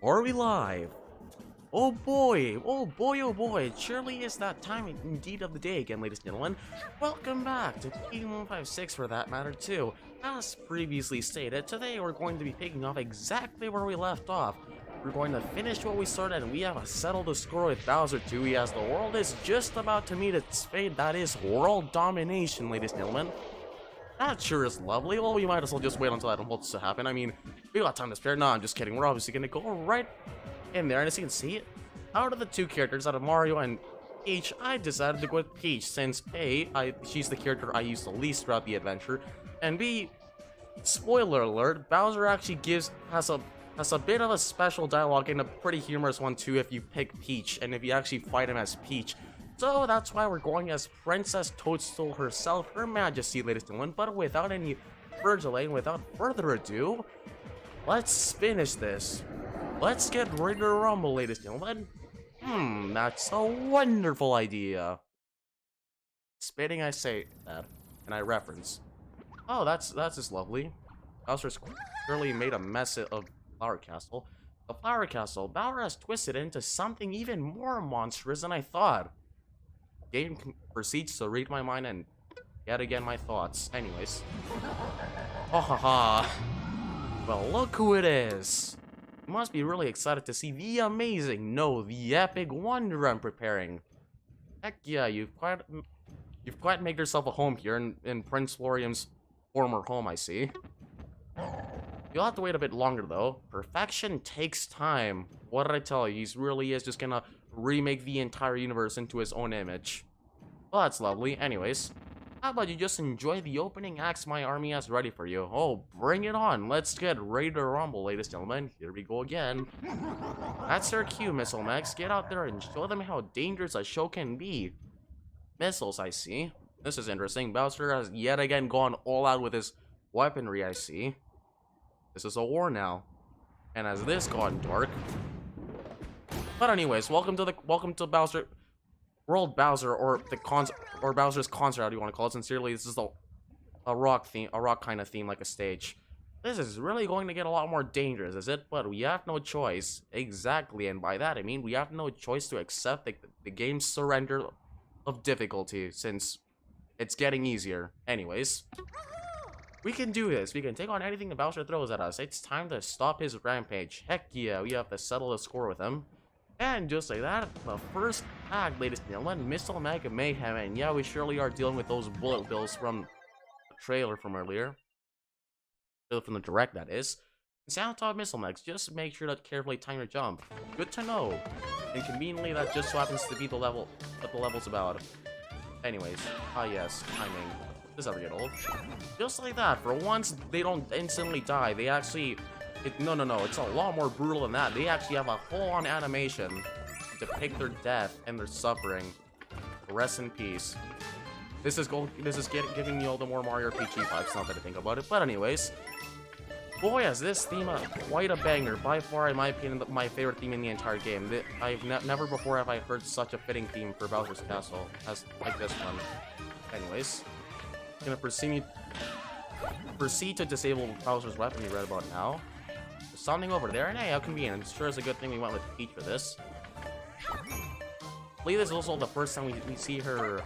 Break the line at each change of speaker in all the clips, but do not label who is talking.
Are we live? Oh boy, oh boy, oh boy, it surely is that time indeed of the day again, ladies and gentlemen. Welcome back to P156 for that matter too. As previously stated, today we're going to be picking up exactly where we left off. We're going to finish what we started, and we have settled the score with Bowser 2 as the world is just about to meet its fate, that is world domination, ladies and gentlemen. That sure is lovely. Well, we might as well just wait until that unfolds to happen. I mean, we got time to spare. No, I'm just kidding. We're obviously going to go right in there. And as you can see, out of the two characters, out of Mario and Peach, I decided to go with Peach since A, she's the character I used the least throughout the adventure, and B, spoiler alert, Bowser actually has a bit of a special dialogue and a pretty humorous one too if you pick Peach and if you actually fight him as Peach. So that's why we're going as Princess Toadstool herself, Her Majesty, ladies and gentlemen. But without any further delay and without further ado, let's finish this. Let's get ready to rumble, ladies and gentlemen. That's a wonderful idea. Spitting, I say that, and I reference. Oh, that's just lovely. Bowser's clearly made a mess of Flower Castle. The Flower Castle, Bowser has twisted into something even more monstrous than I thought. Game proceeds to read my mind and yet again my thoughts. Anyways. Oh haha. Well, look who it is. You must be really excited to see the amazing, no, the epic wonder I'm preparing. Heck yeah, you've quite made yourself a home here in Prince Florian's former home, I see. You'll have to wait a bit longer though. Perfection takes time. What did I tell you? He really is just gonna remake the entire universe into his own image. Well, that's lovely. Anyways, how about you just enjoy the opening acts my army has ready for you? Oh, bring it on. Let's get ready to rumble, ladies and gentlemen. Here we go again. That's their cue, Missile Max. Get out there and show them how dangerous a show can be. Missiles, I see. This is interesting. Bowser has yet again gone all out with his weaponry, I see. This is a war now. And has this gone dark? But anyways, welcome to Bowser World Bowser, or Bowser's concert, how do you want to call it? Sincerely, this is a rock kind of theme, like a stage. This is really going to get a lot more dangerous, is it? But we have no choice. Exactly, and by that I mean we have no choice to accept the game's surrender of difficulty, since it's getting easier. Anyways, we can do this. We can take on anything that Bowser throws at us. It's time to stop his rampage. Heck yeah, we have to settle the score with him. And just like that, the first act, ladies and gentlemen, Missile Mega Mayhem, and yeah, we surely are dealing with those bullet bills from the trailer from earlier. From the direct, that is. Sound top Missile Max, just make sure to carefully time your jump. Good to know. And conveniently, that just so happens to be the level, what the level's about. Anyways, yes, timing. Does ever get old? Just like that, for once, they don't instantly die, they actually... No, it's a lot more brutal than that. They actually have a full-on animation to depict their death and their suffering. Rest in peace. This is giving me all the more Mario RPG vibes, now that I think about it. But anyways, boy, has this theme quite a banger. By far, in my opinion, my favorite theme in the entire game. I've never before have I heard such a fitting theme for Bowser's Castle as like this one. Anyways, gonna proceed to disable Bowser's weapon you read about now. Something over there, and hey, how convenient. Sure is a good thing we went with Peach for this. I believe this is also the first time we see her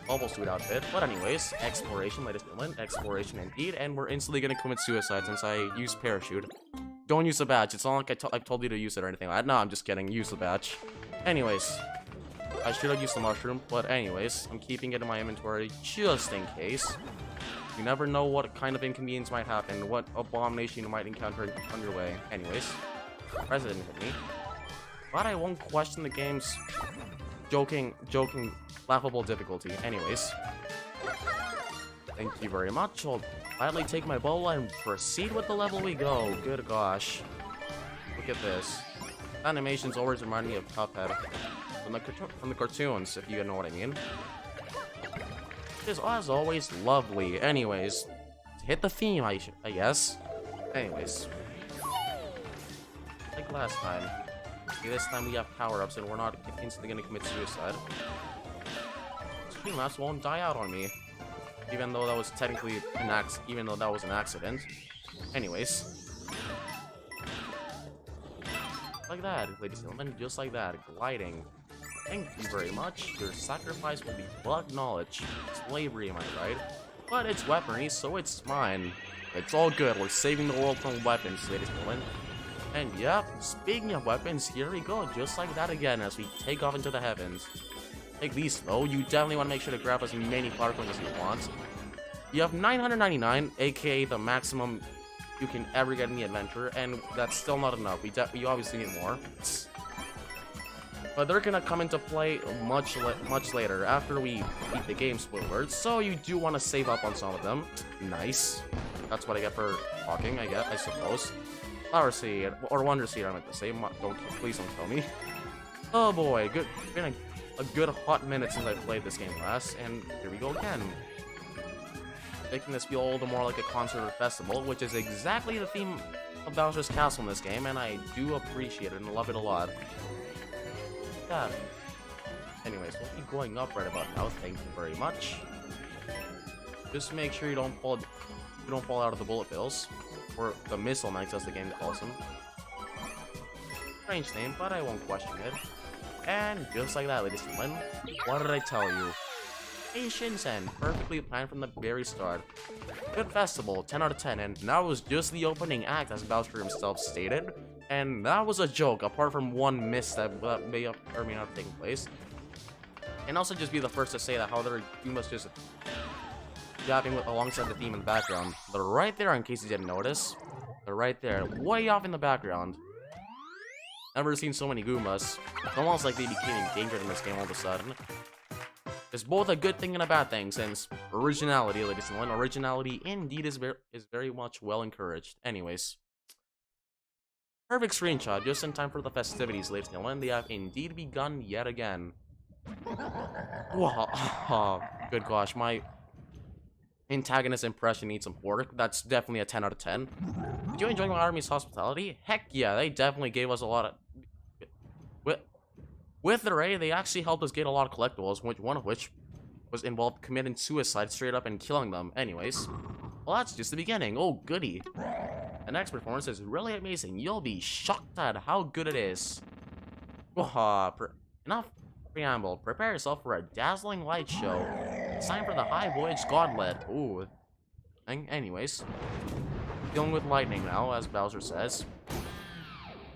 bubble suit outfit. But anyways, exploration, ladies and gentlemen. Exploration indeed, and we're instantly gonna commit suicide since I used parachute. Don't use the badge. It's not like I've told you to use it or anything like that. No, I'm just kidding. Use the badge. Anyways, I should have used the mushroom, but anyways, I'm keeping it in my inventory just in case. You never know what kind of inconvenience might happen, what abomination you might encounter on your way. Anyways, President hit me. But I won't question the game's joking, laughable difficulty. Anyways, thank you very much. I'll gladly take my bowl and proceed with the level we go. Good gosh. Look at this. Animations always remind me of Cuphead from the cartoons, if you know what I mean. Is as always lovely. Anyways, hit the theme, I guess. Anyways, like last time. See, this time we have power-ups and we're not instantly gonna commit suicide. Stream Maps won't die out on me, even though that was technically an accident. Anyways, like that, ladies and gentlemen, just like that, gliding. Thank you very much. Your sacrifice will be acknowledged. Slavery, am I right? But it's weaponry, so it's mine. It's all good. We're saving the world from weapons, ladies and gentlemen. And yep, speaking of weapons, here we go, just like that again as we take off into the heavens. Take these though. You definitely want to make sure to grab as many power coins as you want. You have 999, aka the maximum you can ever get in the adventure, and that's still not enough. We obviously need more. But they're gonna come into play much later after we beat the game, spoilers. So you do want to save up on some of them. Nice. That's what I get for talking, I suppose. Flower seed or wonder seed, I meant to say. Please don't tell me. Oh boy, good. Been a good hot minute since I played this game last, and here we go again. Making this feel all the more like a concert or festival, which is exactly the theme of Bowser's Castle in this game, and I do appreciate it and love it a lot. Yeah. Anyways, we'll be going up right about now. Thank you very much. Just make sure you don't fall out of the bullet bills, or the missile knights, as the game calls them. Strange name, but I won't question it. And just like that, ladies and gentlemen, what did I tell you? Patience and perfectly planned from the very start. Good festival, 10 out of 10, and that was just the opening act, as Bowser himself stated. And that was a joke, apart from one misstep that may or may not have taken place. And also just be the first to say that how you must just jabbing alongside the theme in the background. They're right there in case you didn't notice. They're right there, way off in the background. Never seen so many Goombas. It's almost like they became endangered in this game all of a sudden. It's both a good thing and a bad thing, since originality, ladies and gentlemen, originality indeed is very much well encouraged. Anyways. Perfect screenshot, just in time for the festivities, ladies and gentlemen. They have indeed begun yet again. Wow. Oh, good gosh, my antagonist impression needs some work. That's definitely a 10 out of 10. Did you enjoy my army's hospitality? Heck yeah, they definitely gave us a lot of... With the raid, they actually helped us get a lot of collectibles, one of which was involved committing suicide straight up and killing them. Anyways, well, that's just the beginning. Oh, goody. The next performance is really amazing. You'll be shocked at how good it is. Enough preamble. Prepare yourself for a dazzling light show. It's time for the High Voyage Gauntlet. Ooh. Anyways, dealing with lightning now, as Bowser says.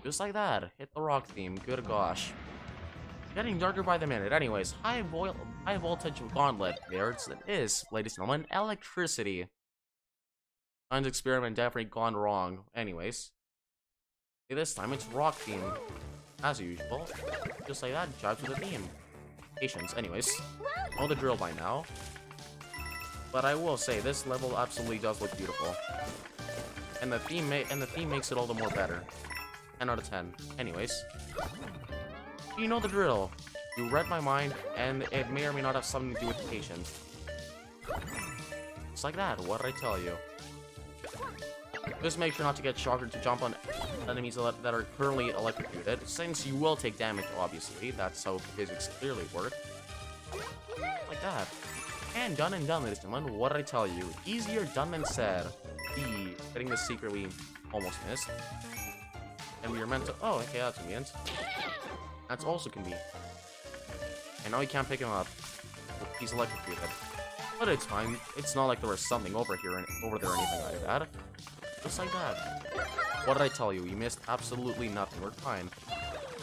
Just like that. Hit the rock theme. Good gosh. Getting darker by the minute. Anyways, high voltage gauntlet. There it is, ladies and gentlemen. Electricity. Science experiment definitely gone wrong. Anyways, this time it's rock theme, as usual. Just like that, jives with the theme. Patience. Anyways, know the drill by now. But I will say this level absolutely does look beautiful, and the theme makes it all the more better. 10 out of 10. Anyways. You know the drill. You read my mind, and it may or may not have something to do with patience. Just like that, what did I tell you? Just make sure not to get shocked or to jump on enemies that are currently electrocuted, since you will take damage, obviously. That's how physics clearly work. Like that. And done, ladies and gentlemen. What did I tell you? Easier done than said. Getting the secret we almost missed. And we were meant to... Oh, okay, that's convenient. That's also convenient. And now we can't pick him up. He's electrocuted. But it's fine. It's not like there was something over there or anything like that. Just like that. What did I tell you? You missed absolutely nothing. We're fine.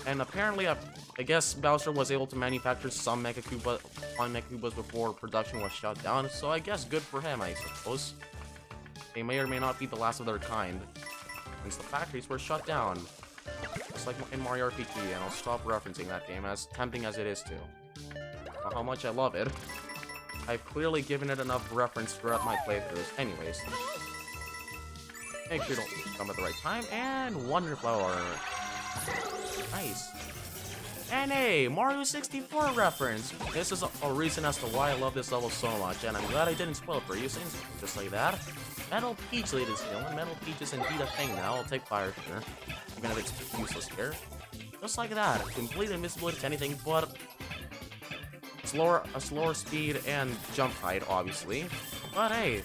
And apparently, I guess Bowser was able to manufacture some Mecha Koopas before production was shut down. So I guess good for him, I suppose. They may or may not be the last of their kind, since the factories were shut down. Just like in Mario RPG, and I'll stop referencing that game, as tempting as it is to. Well, how much I love it. I've clearly given it enough reference throughout my playthroughs. Anyways. Make sure you don't come at the right time, and Wonder Flower. Nice. And a Mario 64 reference. This is a reason as to why I love this level so much, and I'm glad I didn't spoil it for you, since just like that. Metal Peach, ladies and gentlemen. Metal Peach is indeed a thing now. I'll take fire here, even if it's useless here. Just like that. Completely invisible to anything but a slower speed and jump height, obviously. But hey,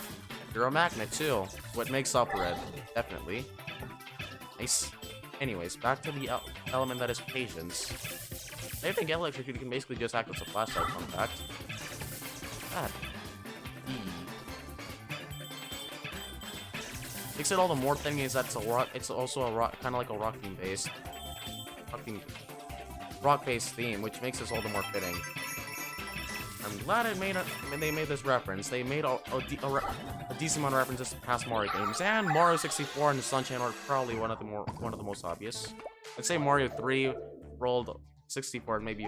you're a magnet too. What makes up for it? Definitely. Nice. Anyways, back to the element that is patience. I think electricity can basically just act as a flashlight, fun fact. God. Makes it all the more thing is that it's also a rock, kind of like a rock theme based, rock based theme, which makes this all the more fitting. I'm glad they made this reference. They made a decent amount of references to past Mario games, and Mario 64 and the Sunshine are probably one of the most obvious. I'd say Mario 3, World 64, maybe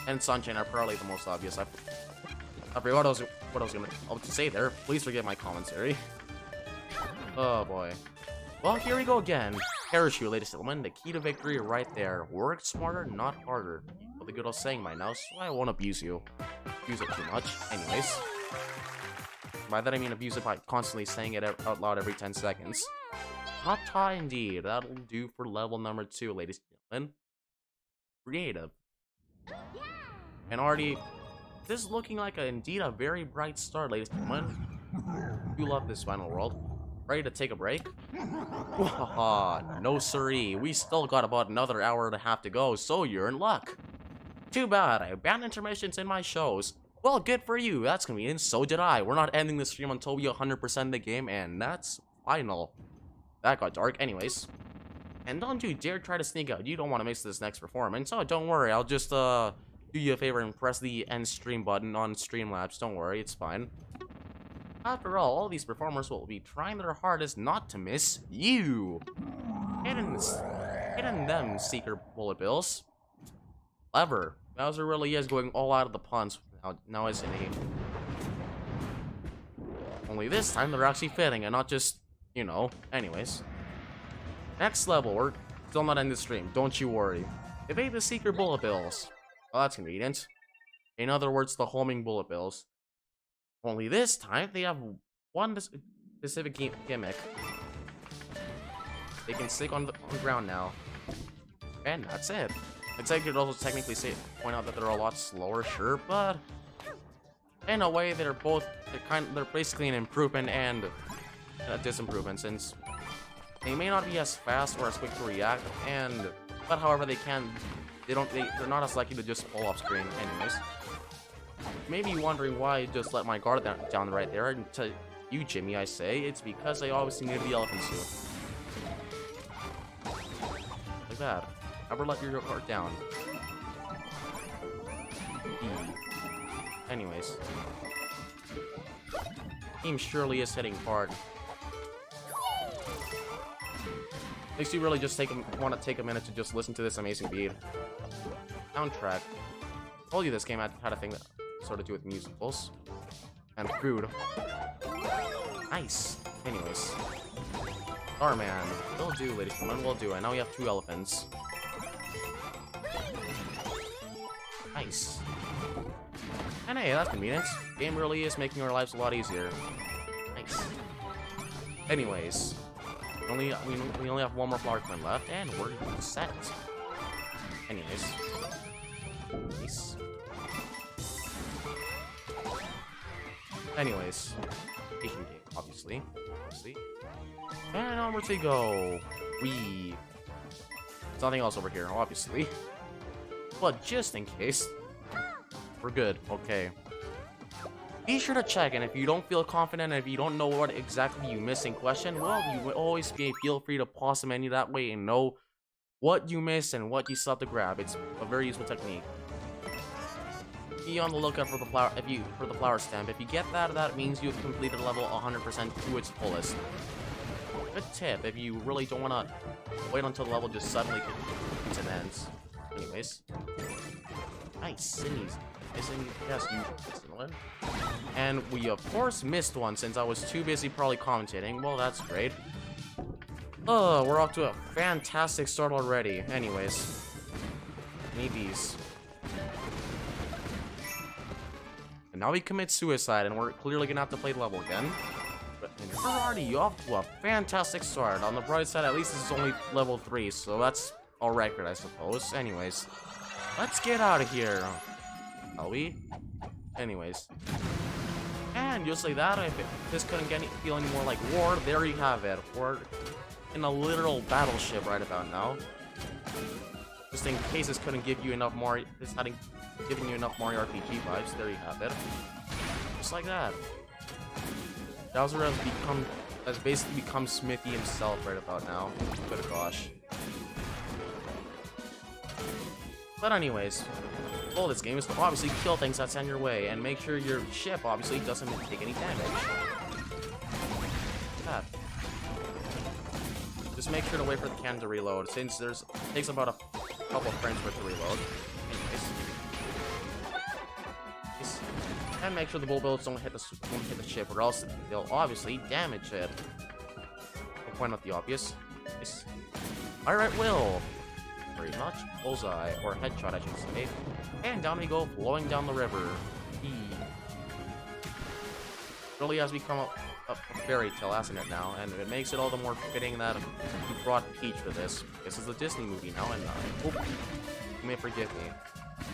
and Sunshine are probably the most obvious. I forgot what I was gonna say there. Please forgive my commentary. Oh boy. Well, here we go again. Parachute, ladies and gentlemen. The key to victory right there. Work smarter, not harder. Well, the good old saying by now, so I won't abuse it too much. Anyways. By that I mean abuse it by constantly saying it out loud every 10 seconds. Not taught indeed. That'll do for level number 2, ladies and gentlemen. Creative. And already, this is looking like indeed a very bright start, ladies and gentlemen. You love this final world. Ready to take a break? No siree. We still got about another hour and a half to go, so you're in luck. Too bad, I banned intermissions in my shows. Well, good for you, that's convenient, so did I. We're not ending the stream until we 100% the game, and that's final. That got dark, anyways. And don't you dare try to sneak out, you don't want to miss this next performance. Oh, don't worry, I'll just, do you a favor and press the end stream button on Streamlabs, don't worry, it's fine. After all these performers will be trying their hardest not to miss you. Hidden them, Seeker Bullet Bills. Clever. Bowser really is going all out of the puns now isn't he? Only this time they're actually fitting and not just, you know, anyways. Next level, we're still not in the stream, don't you worry. Evade the Seeker Bullet Bills. Well, that's convenient. In other words, the homing Bullet Bills. Only this time, they have one specific gimmick. They can stick on the ground now. And that's it. I'd say I could also technically point out that they're a lot slower, sure, but in a way, they're basically an improvement and a disimprovement, since they may not be as fast or as quick to react, but however they're not as likely to just fall off screen, anyways. You may be wondering why I just let my guard down right there, and to you, Jimmy, I say, it's because I obviously needed the elephant suit. Like that. Never let your guard down. Anyways. Team surely is hitting hard. Makes you really just want to take a minute to just listen to this amazing beat. Soundtrack. I told you this game had a thing that sort of do with musicals. And food. Nice. Anyways. Starman. Will do, ladies and gentlemen, will do. And now we have 2 elephants. Nice. And hey, that's convenient. Game really is making our lives a lot easier. Nice. Anyways. We only have 1 more flower coin left, and we're set. Anyways. Nice. Anyways. Asian game, obviously. And onward we go. There's nothing else over here, obviously. But just in case, we're good. Okay. Be sure to check, and if you don't feel confident, and if you don't know what exactly you missed in question, well, you will always feel free to pause the menu that way and know what you missed and what you still have to grab. It's a very useful technique. Be on the lookout for the flower stamp. If you get that means you've completed level 100% to its fullest. Good tip if you really don't want to wait until the level just suddenly comes and ends. Anyways. Nice. Yes, you missed one. And we, of course, missed one since I was too busy probably commentating. Well, that's great. Oh, we're off to a fantastic start already. Anyways. Need these. And now we commit suicide, and we're clearly gonna have to play the level again. But we're already off to a fantastic start. On the bright side, at least this is only level 3, so that's a record, I suppose. Anyways. Let's get out of here. Shall we? Anyways. And just like that, if this couldn't feel any more like war, there you have it. in a literal battleship right about now. Just in case this couldn't give you enough Mario, giving you enough Mario RPG vibes. There you have it. Just like that. Bowser has basically become Smithy himself right about now. Good gosh. But anyways, the goal of this game is to obviously kill things that stand in your way and make sure your ship obviously doesn't take any damage. That. Just make sure to wait for the cannon to reload, since it takes about a couple of frames for it to reload. Anyways. And make sure the bullets don't hit the ship, or else they'll obviously damage it. I'll point out the obvious. Nice. Alright, Will. Very much. Bullseye, or headshot, I should say. And down we go, flowing down the river. Really has become a fairy tale, hasn't it now? And it makes it all the more fitting that you brought Peach for this. This is a Disney movie now, and you may forgive me.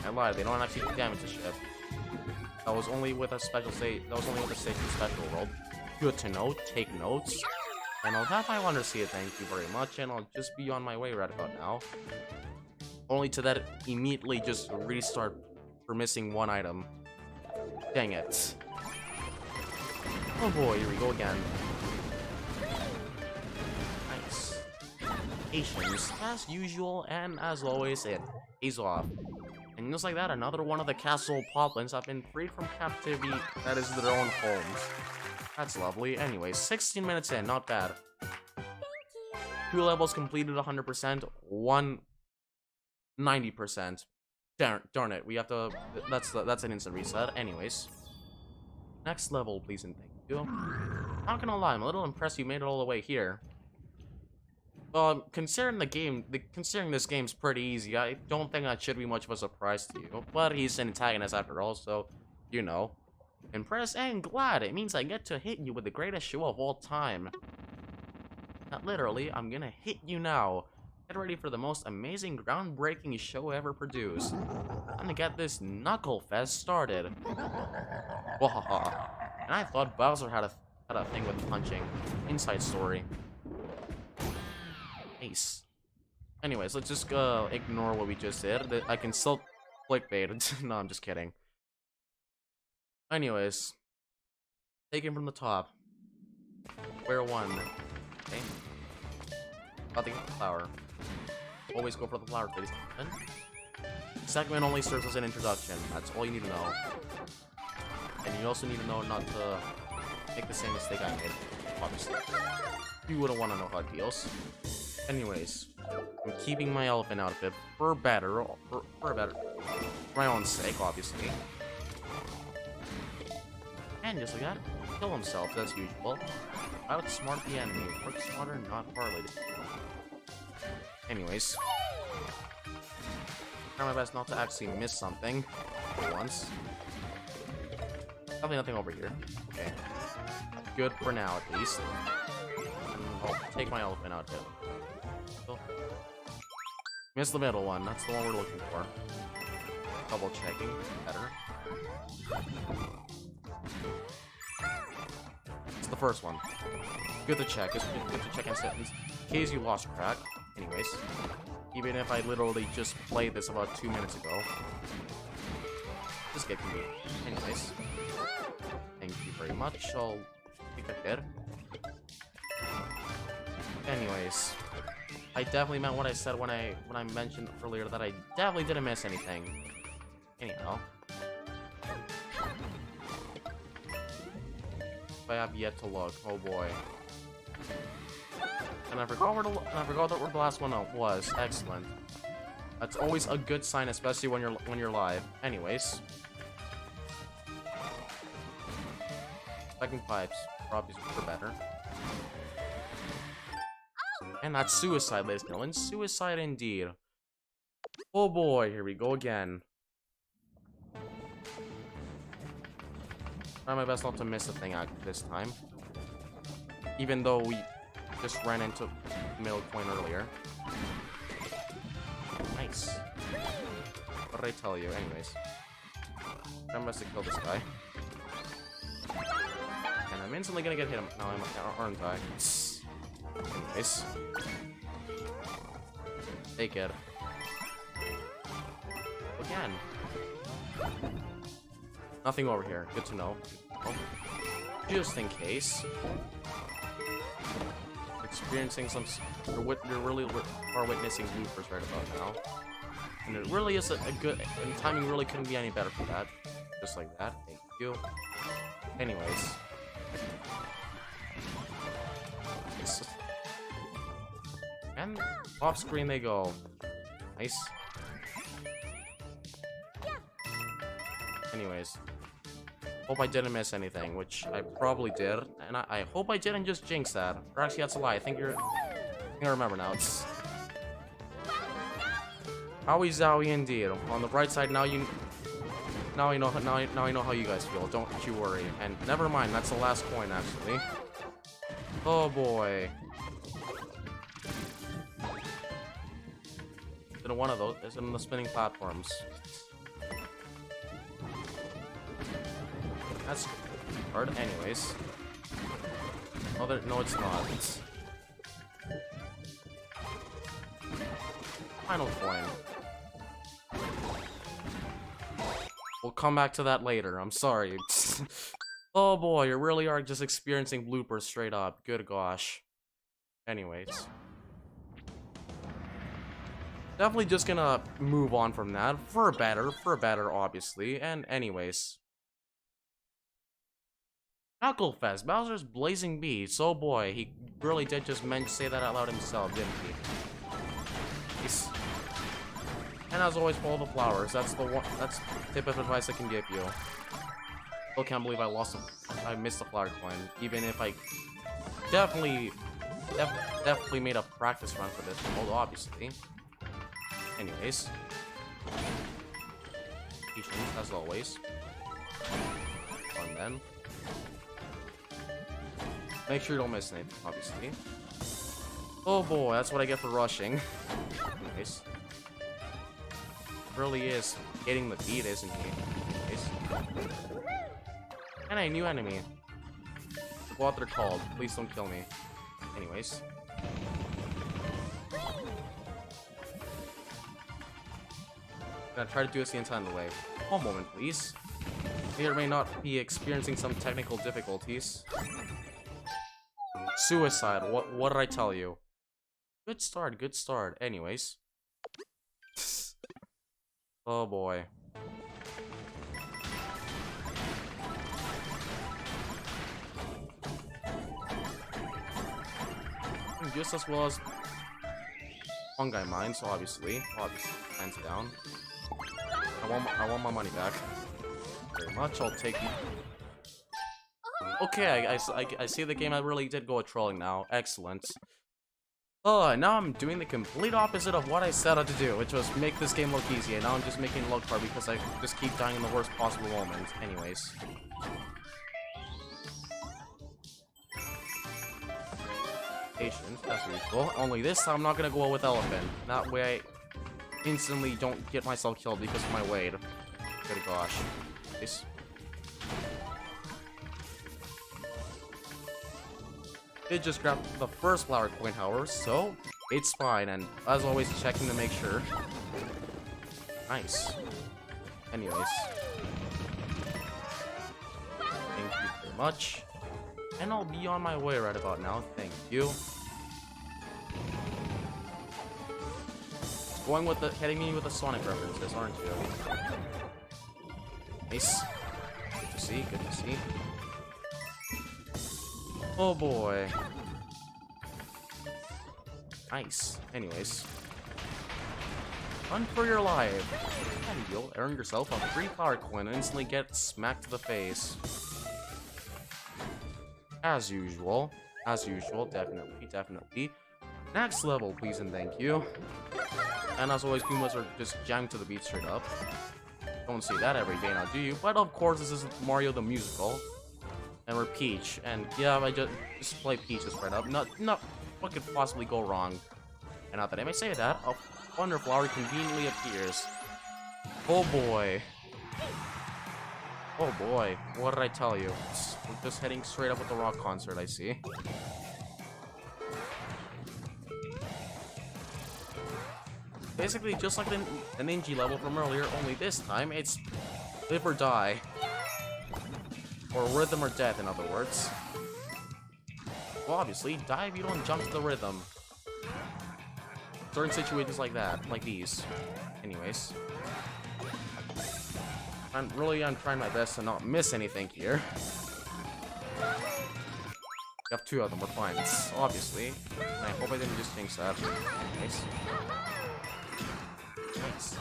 I lied, they don't actually damage the ship. That was only with a special state. That was only with a safety special world. Good to know. Take notes. And I'll have my Wonder Seed, thank you very much, and I'll just be on my way right about now. Only to that immediately just restart for missing one item. Dang it. Oh boy, here we go again. Nice. Patience, as usual, and as always, it pays off. And just like that, another one of the castle poplins have been freed from captivity that is their own homes. That's lovely. Anyway, 16 minutes in, not bad. 2 levels completed 100%, 1 90%. Darn it, we have to. That's an instant reset. Anyways, next level, please and thank you. Not gonna lie, I'm a little impressed you made it all the way here. Considering this game's pretty easy, I don't think that should be much of a surprise to you. But he's an antagonist after all, so you know. Impressed and glad. It means I get to hit you with the greatest show of all time. Not literally, I'm gonna hit you now. Get ready for the most amazing, groundbreaking show ever produced. I'm gonna get this Knuckle Fest started. Wahaha. And I thought Bowser had a thing with punching. Inside story. Ace. Anyways, let's just ignore what we just did. I can still clickbait. No, I'm just kidding. Anyways, taken from the top. Square one. Okay. Nothing but the flower. Always go for the flower, ladies and gentlemen. Segment only serves as an introduction. That's all you need to know. And you also need to know not to make the same mistake I made. Obviously. You wouldn't want to know how it feels. Anyways, I'm keeping my elephant outfit for my own sake, obviously. And just like that, kill himself as usual. Outsmart the enemy. Work smarter, not harder. Anyways, try my best not to actually miss something for once. Probably nothing over here. Okay, good for now at least. And I'll take my elephant out here. So, miss the middle one. That's the one we're looking for. Double checking. Better. It's the first one. Good to check. It's good to check in case you lost track. Anyways, even if I literally just played this about 2 minutes ago, just get me. Anyways, thank you very much. I'll take a hit. Anyways, I definitely meant what I said when I mentioned earlier that I definitely didn't miss anything. Anyhow. I have yet to look. Oh boy. And I forgot where the last one was. Excellent. That's always a good sign, especially when you're live. Anyways. Second pipes. Probably super better. And that's suicide, ladies and gentlemen. Suicide indeed. Oh boy, here we go again. Try my best not to miss a thing out this time. Even though we just ran into the middle point earlier. Nice. What did I tell you? Anyways. Try my best to kill this guy. And I'm instantly gonna get hit him. No, aren't I? Anyways. Take it. Again. Nothing over here. Good to know. Oh. Just in case. Experiencing some... You're really are witnessing bloopers right about now. And it really is a good... And timing really couldn't be any better for that. Just like that. Thank you. Anyways. And off screen they go. Nice. Anyways. Hope I didn't miss anything, which I probably did. And I hope I didn't just jinx that. Or actually, that's a lie. I think I remember now. It's... Howie Zowie indeed. On the bright side, now you know how you guys feel. Don't you worry. And never mind, that's the last coin actually. Oh boy. Is it one of those? Is it in the spinning platforms? That's hard. Anyways. No, it's not. It's... Final coin. We'll come back to that later. I'm sorry. Oh boy, you really are just experiencing bloopers straight up. Good gosh. Anyways. Definitely just gonna move on from that. For better, obviously. And anyways. Knucklefest, Bowser's Blazing Beats. Oh boy, he really did just say that out loud himself, didn't he? He's... And as always, follow the flowers. That's the tip of advice I can give you. Still can't believe I missed the flower coin. Even if I definitely made a practice run for this mode, obviously. Anyways. Patience, as always. Fun then. Make sure you don't miss anything, obviously. Oh boy, that's what I get for rushing. Nice. Really is getting the beat, isn't he? Nice. And a new enemy. What they're called. Please don't kill me. Anyways. I'm gonna try to do this the entire way. One moment, please. May or may not be experiencing some technical difficulties. Suicide. What did I tell you? Good start, good start. Anyways. Oh boy. Just as well as Fungi Mine, so obviously, hands down. I want my money back. Very much. I'll take you. Okay, I see the game. I really did go a trolling now. Excellent. Oh, now I'm doing the complete opposite of what I set out to do, which was make this game look easy, and now I'm just making it look hard because I just keep dying in the worst possible moment. Anyways. Patience, as usual. Only this time I'm not gonna go with Elephant. That way I instantly don't get myself killed because of my weight. Good gosh. Nice. Did just grab the first flower coin, however, so it's fine, and as always, checking to make sure. Nice. Anyways. Thank you very much. And I'll be on my way right about now, thank you. Going with the, hitting me with the Sonic references, aren't you? Nice. Good to see, good to see. Oh boy. Nice. Anyways. Run for your life. And you'll earn yourself a free flower coin and instantly get smacked to the face. As usual. As usual, definitely. Next level, please and thank you. And as always, Pumas are just jammed to the beat straight up. Don't see that every day now, do you? But of course, this is Mario the Musical. And we're Peach, and yeah, I just play Peach straight up. Not what could possibly go wrong. And not that I may say that, a Wonder Flower conveniently appears. Oh boy. Oh boy, what did I tell you? We're just heading straight up with the rock concert, I see. basically just like the ninja level from earlier, only this time it's live or die. Or rhythm or death, in other words. Well, obviously, die if you don't jump to the rhythm. Certain situations like that, like these. Anyways. I'm trying my best to not miss anything here. We have two of them, we're fine, obviously. And I hope I didn't just jinx that. Nice. Nice.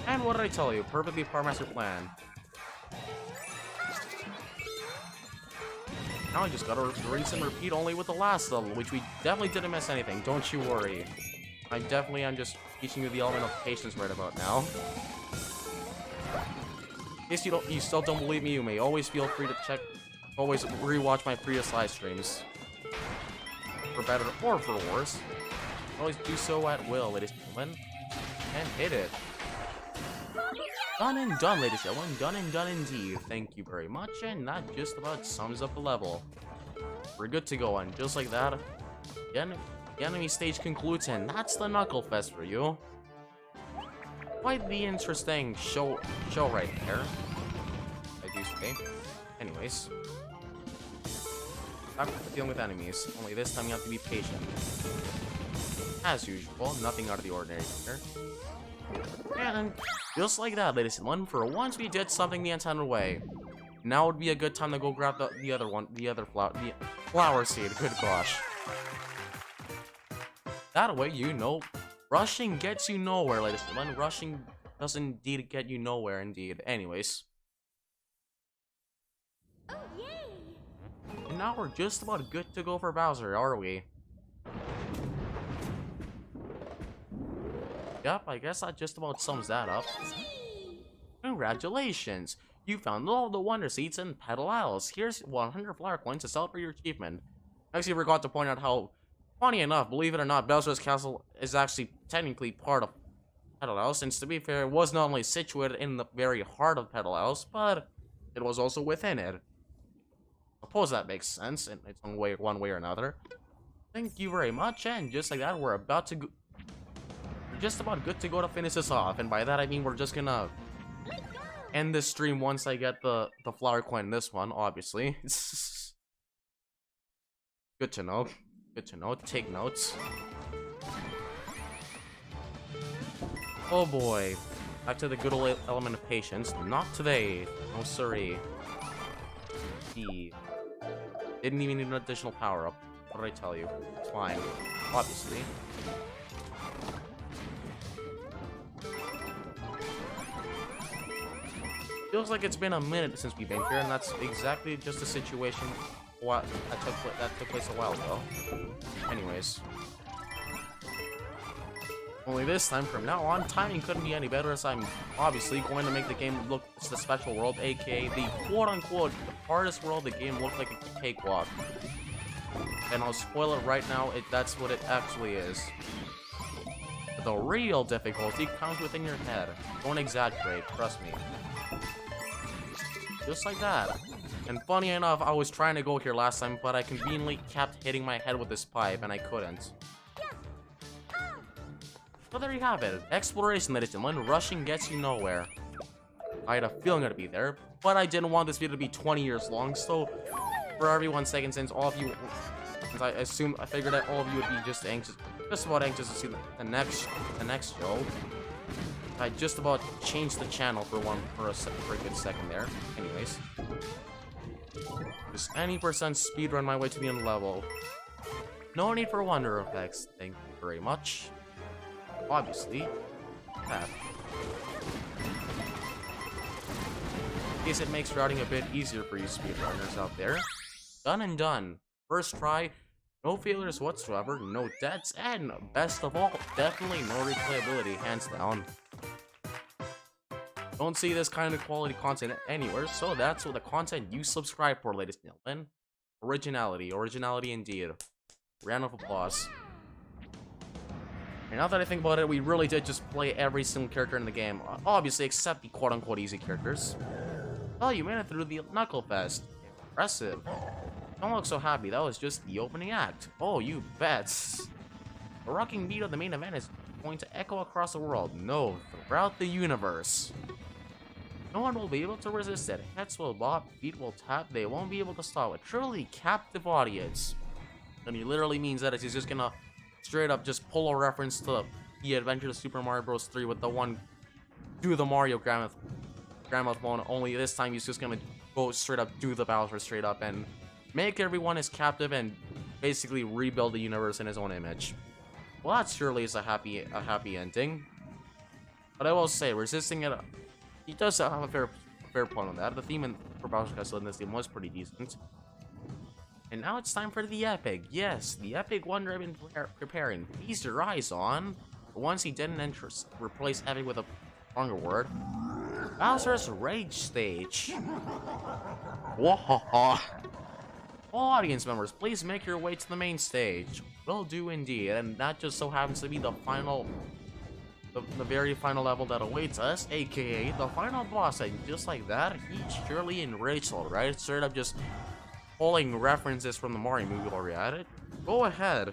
And what did I tell you? Perfectly par master plan. Now I just gotta rinse and repeat only with the last level, which we definitely didn't miss anything, don't you worry. I definitely am just teaching you the element of patience right about now. In case you still don't believe me, you may always feel free to always rewatch my previous live streams. For better or for worse. Always do so at will, ladies and gentlemen. And hit it. Done and done, ladies and gentlemen. Done and done indeed. Thank you very much, and that just about sums up the level. We're good to go, and just like that, the enemy stage concludes, and that's the Knuckle Fest for you. Quite the interesting show right there, I do say. Anyways, back to dealing with enemies. Only this time you have to be patient. As usual, nothing out of the ordinary here. And just like that, ladies and gentlemen, for once we did something the intended way. Now would be a good time to go grab the other flower seed. Good gosh. That way, you know, rushing gets you nowhere, ladies and gentlemen. Rushing does indeed get you nowhere, indeed. Anyways.
Oh, yay!
And now we're just about good to go for Bowser, are we? Yep, I guess that just about sums that up. Congratulations! You found all the Wonder Seeds in Petal Isles. Here's 100 flower coins to celebrate your achievement. I actually forgot to point out how, funny enough, believe it or not, Bowser's Castle is actually technically part of Petal Isles, since to be fair, it was not only situated in the very heart of Petal Isles, but it was also within it. Suppose that makes sense in its own way, one way or another. Thank you very much, and just like that, we're about to go. We're just about good to go to finish this off, and by that I mean we're just gonna end this stream once I get the flower coin in this one, obviously. Good to know. Good to know. Take notes. Oh boy. Back to the good old element of patience. Not today. No siree. Didn't even need an additional power-up. What did I tell you? It's fine. Obviously. Feels like it's been a minute since we've been here, and that's exactly just the situation that took place a while ago. Anyways. Only this time, from now on, timing couldn't be any better, as I'm obviously going to make the game look the special world, aka the quote-unquote hardest world. The game looked like a cakewalk. And I'll spoil it right now, that's what it actually is. The real difficulty comes within your head. Don't exaggerate, trust me. Just like that. And funny enough, I was trying to go here last time, but I conveniently kept hitting my head with this pipe, and I couldn't. So there you have it. Exploration, ladies and gentlemen. Rushing gets you nowhere. I had a feeling it'd be there, but I didn't want this video to be 20 years long, so for everyone's sake, since all of you, since I figured that all of you would be just about anxious to see the next show. I just about changed the channel for a good second there. Anyways, just any percent speedrun my way to the end level. No need for wonder effects. Thank you very much. Obviously, that. In case it makes routing a bit easier for you speedrunners out there. Done and done. First try, no failures whatsoever, no deaths, and best of all, definitely no replayability, hands down. Don't see this kind of quality content anywhere, so that's what the content you subscribe for, ladies and gentlemen. Originality indeed. Round of applause. And now that I think about it, we really did just play every single character in the game, obviously except the quote-unquote easy characters. Oh, you made it through the Knuckle Fest. Impressive. Don't look so happy, that was just the opening act. Oh, you bet. The rocking beat of the main event is going to echo across the world, no, throughout the universe. No one will be able to resist it. Heads will bob, feet will tap, they won't be able to stop it. Truly captive audience. And he literally means that he's just gonna straight up just pull a reference to the Adventures of Super Mario Bros. 3 with the one do the Mario Grandma phone, only this time he's just gonna go straight up do the Bowser straight up and make everyone his captive and basically rebuild the universe in his own image. Well, that surely is a happy ending. But I will say, resisting it, he does have a fair point on that. The theme for Bowser's Castle in this game was pretty decent. And now it's time for the epic. Yes, the epic wonder I've been preparing. Feast your eyes on. But once he didn't replace epic with a stronger word. Bowser's Rage Stage. Wahaha. All audience members, please make your way to the main stage. Will do indeed, and that just so happens to be the very final level that awaits us, aka the final boss. And just like that, he's Shirley and Rachel, right? Straight up just pulling references from the Mario movie while we're at it. Go ahead.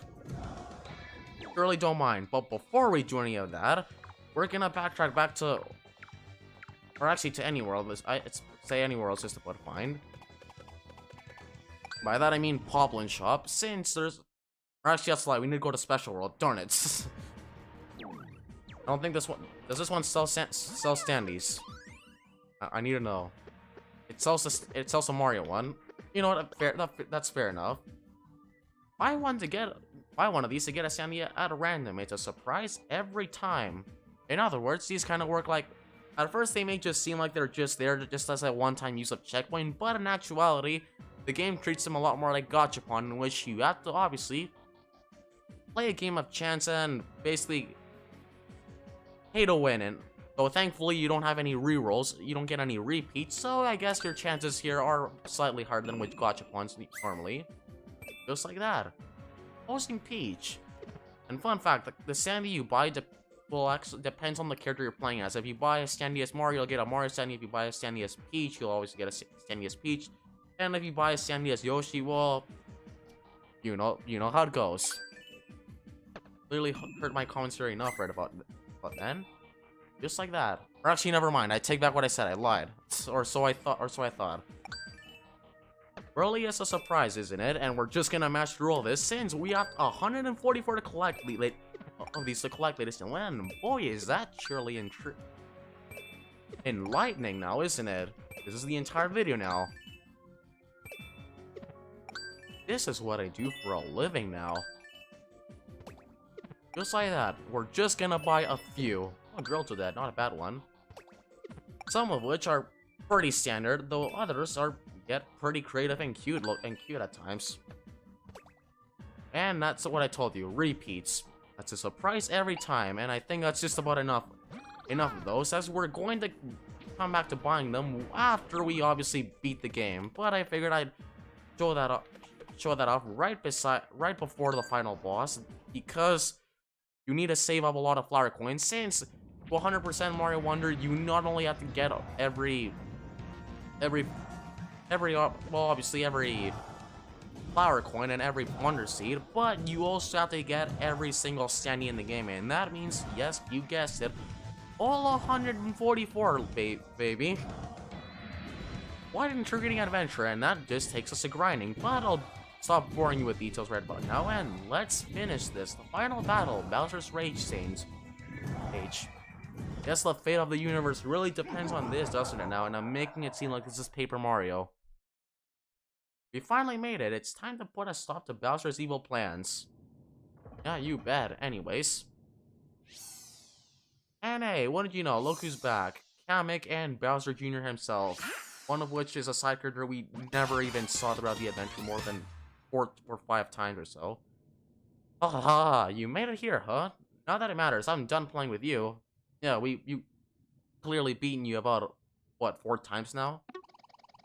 Surely don't mind. But before we do any of that, we're gonna backtrack back to, or actually to any world. It's say any world just to put find. By that I mean Poplin Shop, since there's, or actually that's a lie, we need to go to Special World, darn it. I don't think this one, does this one sell standees? I need to know. It sells a Mario one. You know what, that's fair enough. Buy one of these to get a standee at random. It's a surprise every time. In other words, these kind of work like, at first they may just seem like they're just there just as a one-time use of checkpoint, but in actuality, the game treats them a lot more like Gachapon, in which you have to obviously play a game of chance and basically pay to win. And though thankfully you don't have any rerolls, you don't get any repeats, so I guess your chances here are slightly harder than with Gachapons normally. Just like that. Hosting Peach. And fun fact, the standee you buy depends on the character you're playing as. If you buy a standee as Mario, you'll get a Mario standee. If you buy a standee as Peach, you'll always get a standee as Peach. And if you buy a standee as Yoshi, well, you know how it goes. Clearly heard my commentary enough right about then. Just like that. Or actually, never mind. I take back what I said. I lied. Or so I thought. Really is a surprise, isn't it? And we're just gonna mash through all this since we have 144 to collect. These to collect, ladies and gentlemen. Boy, is that surely enlightening now, isn't it? This is the entire video now. This is what I do for a living now. Just like that, we're just gonna buy a few. Oh, drill to that, not a bad one. Some of which are pretty standard, though others get pretty creative and cute at times. And that's what I told you, repeats. That's a surprise every time, and I think that's just about enough of those, as we're going to come back to buying them after we obviously beat the game. But I figured I'd show that off right before the final boss, because you need to save up a lot of flower coins. Since 100% Mario Wonder, you not only have to get every flower coin and every Wonder Seed, but you also have to get every single standee in the game, and that means, yes, you guessed it, all 144, baby. Why didn't Triggering Adventure? And that just takes us to grinding, but I'll stop boring you with details right about now, and let's finish this. The final battle, Bowser's Rage Stage. Guess the fate of the universe really depends on this, doesn't it now? And I'm making it seem like this is Paper Mario. We finally made it. It's time to put a stop to Bowser's evil plans. Yeah, you bet. Anyways. And hey, what did you know? Look who's back. Kamek and Bowser Jr. himself. One of which is a side character we never even saw throughout the adventure more than 4 or 5 times or so. Haha, you made it here, huh? Not that it matters, I'm done playing with you. Yeah, you clearly beaten you about, what, 4 times now?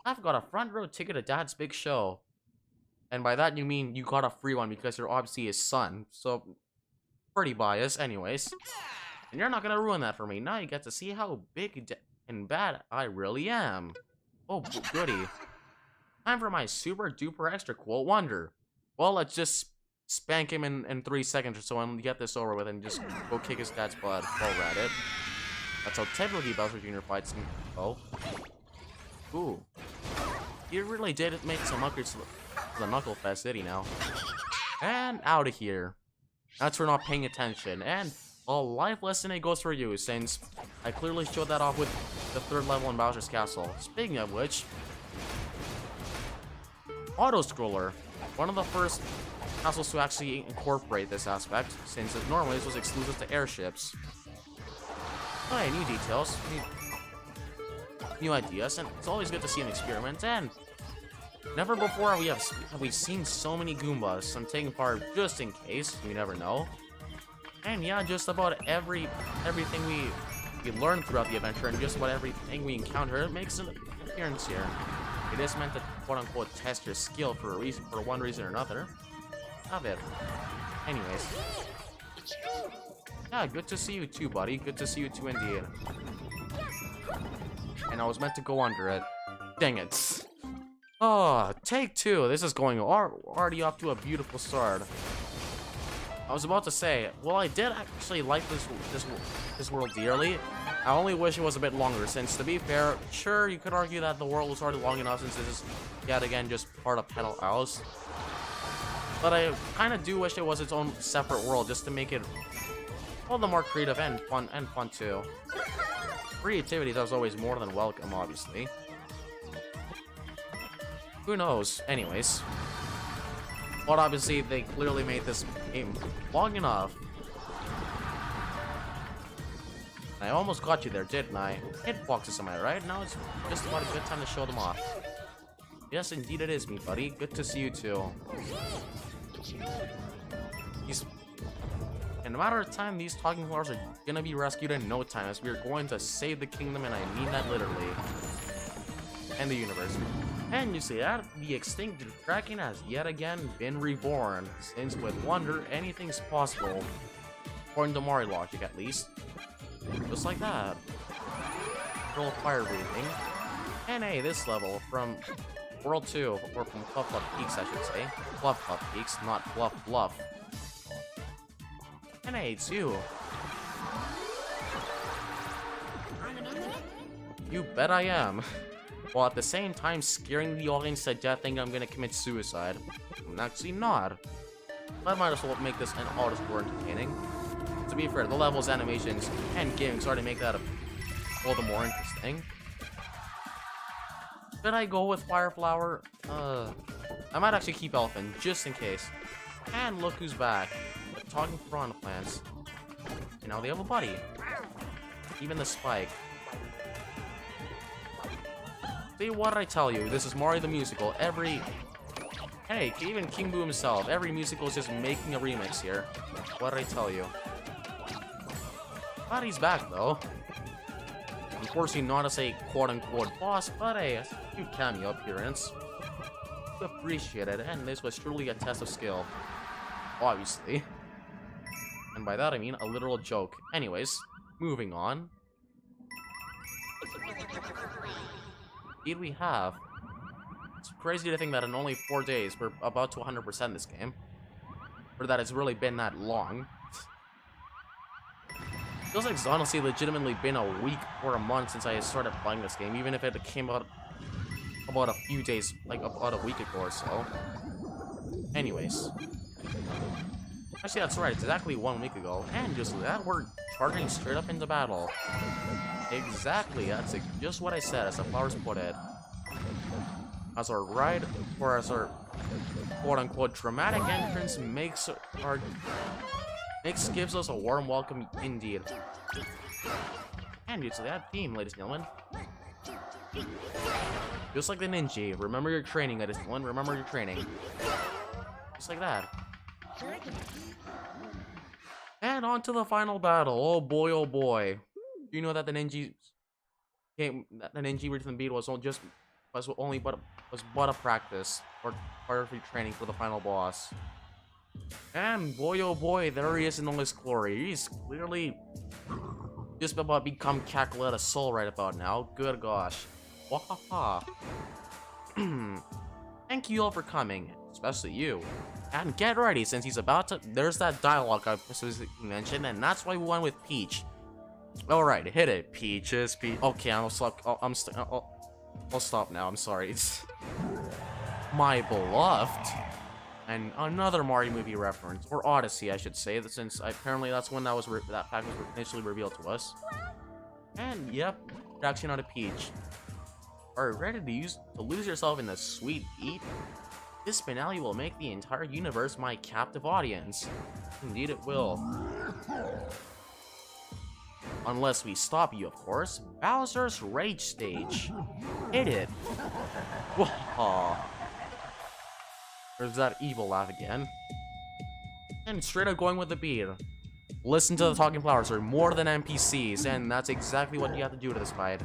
I've got a front row ticket to Dad's big show. And by that you mean you got a free one because you're obviously his son. So, pretty biased, anyways. And you're not gonna ruin that for me. Now you get to see how big and bad I really am. Oh, goody. Time for my super duper extra cool wonder. Well, let's just spank him in 3 seconds or so and get this over with and just go kick his dad's butt while we're at it. That's how typically Bowser Jr. fights him. Oh. Ooh. You really did make some upgrades to the Knuckle Fest, did he now? And out of here. That's for not paying attention. And a life lesson it goes for you, since I clearly showed that off with the 3rd level in Bowser's Castle. Speaking of which, Auto-scroller. One of the first castles to actually incorporate this aspect, since normally this was exclusive to airships. Oh, hey, new details, new ideas, and it's always good to see an experiment, and never before have we seen so many Goombas, so I'm taking part just in case, you never know. And yeah, just about everything we learned throughout the adventure, and just about everything we encounter, it makes an appearance here. It is meant to quote-unquote test your skill for a reason, for one reason or another. Have it. Anyways. Yeah, good to see you too, buddy. Good to see you too indeed. And I was meant to go under it. Dang it. Oh, take 2. This is going already off to a beautiful start. I was about to say, well, I did actually like this world dearly. I only wish it was a bit longer, since to be fair, sure, you could argue that the world was already long enough since this is yet again just part of Petal House. But I kind of do wish it was its own separate world, just to make it all the more creative and fun too. Creativity is always more than welcome, obviously. Who knows? Anyways. But obviously, they clearly made this game long enough. I almost got you there, didn't I? Hitboxes, am I right? Now it's just about a good time to show them off. Yes, indeed it is me, buddy. Good to see you too. In a matter of time, these talking flowers are gonna be rescued in no time, as we are going to save the kingdom, and I mean that literally. And the universe. And you see that? The extinct Kraken has yet again been reborn, since with wonder, anything's possible. According to Mario logic, at least. Just like that. Little fire breathing. And hey, this level from World 2, or from Fluff Fluff Peaks, I should say. Fluff Fluff Peaks, not Fluff Bluff. And hey, it's you. You bet I am. While at the same time scaring the audience to death, thinking I'm gonna commit suicide. I'm actually not. But I might as well make this an auto-score entertaining. To be fair, the levels, animations, and gimmicks already make that all the more interesting. Should I go with Fire Flower? I might actually keep Elephant, just in case. And look who's back. The talking piranha plants. And now they have a buddy. Even the Spike. See, what did I tell you? This is Mario the Musical. Hey, even King Boo himself. Every musical is just making a remix here. What did I tell you? But he's back, though. Unfortunately, not as a quote-unquote boss, but a cute cameo appearance. Appreciate it, and this was truly a test of skill. Obviously. And by that, I mean a literal joke. Anyways, moving on. Indeed we have. It's crazy to think that in only 4 days, we're about to 100% this game. Or that it's really been that long. Feels like it's honestly legitimately been a week or a month since I started playing this game, even if it came out about a few days, like about a week ago or so. Anyways. Actually, that's right, it's exactly 1 week ago. And just that, we're charging straight up into battle. Exactly, that's just what I said, as the flowers put it. As our ride, or as our quote-unquote dramatic entrance gives us a warm welcome indeed. And it's that theme, ladies and gentlemen. Just like the ninja, remember your training, ladies and gentlemen, remember your training. Just like that. And on to the final battle. Oh boy, oh boy. You know that the ninja game, that the ninja Rhythm Beat was but a practice or part of your training for the final boss. And boy, oh boy, there he is in all his glory. He's clearly just about to become Cacoletta Soul right about now. Good gosh. Wahaha. Thank you all for coming. especially you. And get ready, since he's about to. There's that dialogue I specifically mentioned, and that's why we went with Peach. All right, hit it, Peaches. Okay, I'll stop. I'll stop now. I'm sorry. It's my beloved, and another Mario movie reference, or Odyssey, I should say, since apparently that's when that fact was initially revealed to us. And yep, you're actually not a Peach. Are you ready to lose yourself in the sweet beat? This finale will make the entire universe my captive audience. Indeed it will. Unless we stop you, of course. Bowser's Rage Stage. Hit it. Whoa. There's that evil laugh again. And straight up going with the beat. Listen to the talking flowers, are more than NPCs, and that's exactly what you have to do to this fight.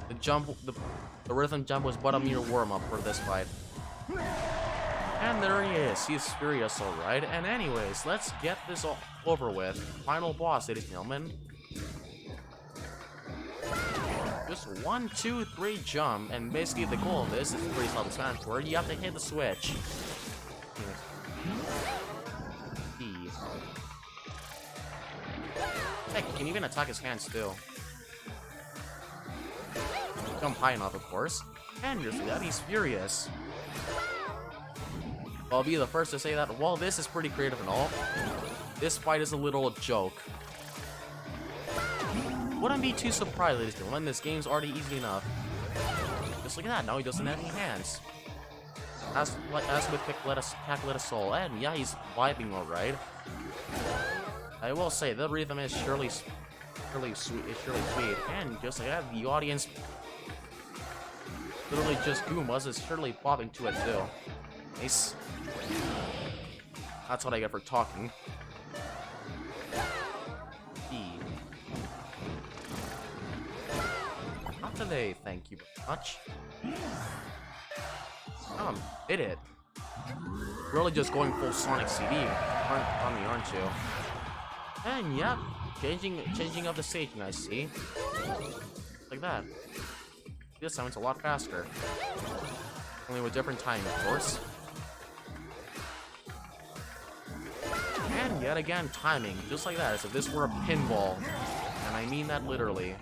The rhythm jump was but a mere warm-up for this fight. And there he is. He's furious, alright. And anyways, let's get this all over with. Final boss, ladies and gentlemen. Just 1, 2, 3 jump, and basically the goal of this is pretty self-explanatory. You have to hit the switch. Heck, you can even attack his hands too. Jump high enough, of course. And you'll see that he's furious. I'll be the first to say that while this is pretty creative and all, this fight is a little joke. Wouldn't be too surprised, ladies and gentlemen, this game's already easy enough. Just look at that, now he doesn't have any hands. As with Cackletta Soul, and yeah, he's vibing alright. I will say, the rhythm is surely sweet, and just like that, the audience literally just Goombas is surely bobbing to it too. Nice. That's what I get for talking. Not today, thank you very much. Did it. Really just going full Sonic CD on me, aren't you? And yep, changing up the staging, I see. Like that. This time it's a lot faster. Only with different timing, of course. And yet again, timing, just like that, as if this were a pinball. And I mean that literally.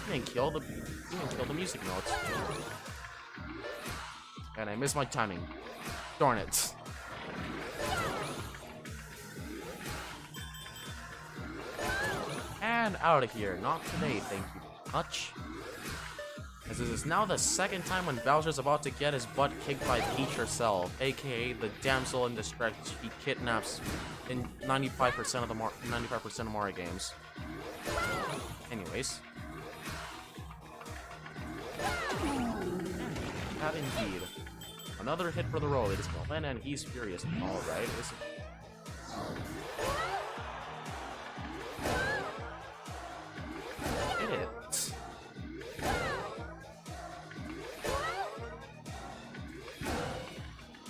You can kill the music notes. And I missed my timing. Darn it. And out of here. Not today, thank you very much. As this is now the second time when Bowser's about to get his butt kicked by Peach herself, aka the damsel in distress he kidnaps in 95% of Mario games. Anyways. That indeed. Another hit for the roll, ladies and gentlemen, and he's furious. Alright, hit it.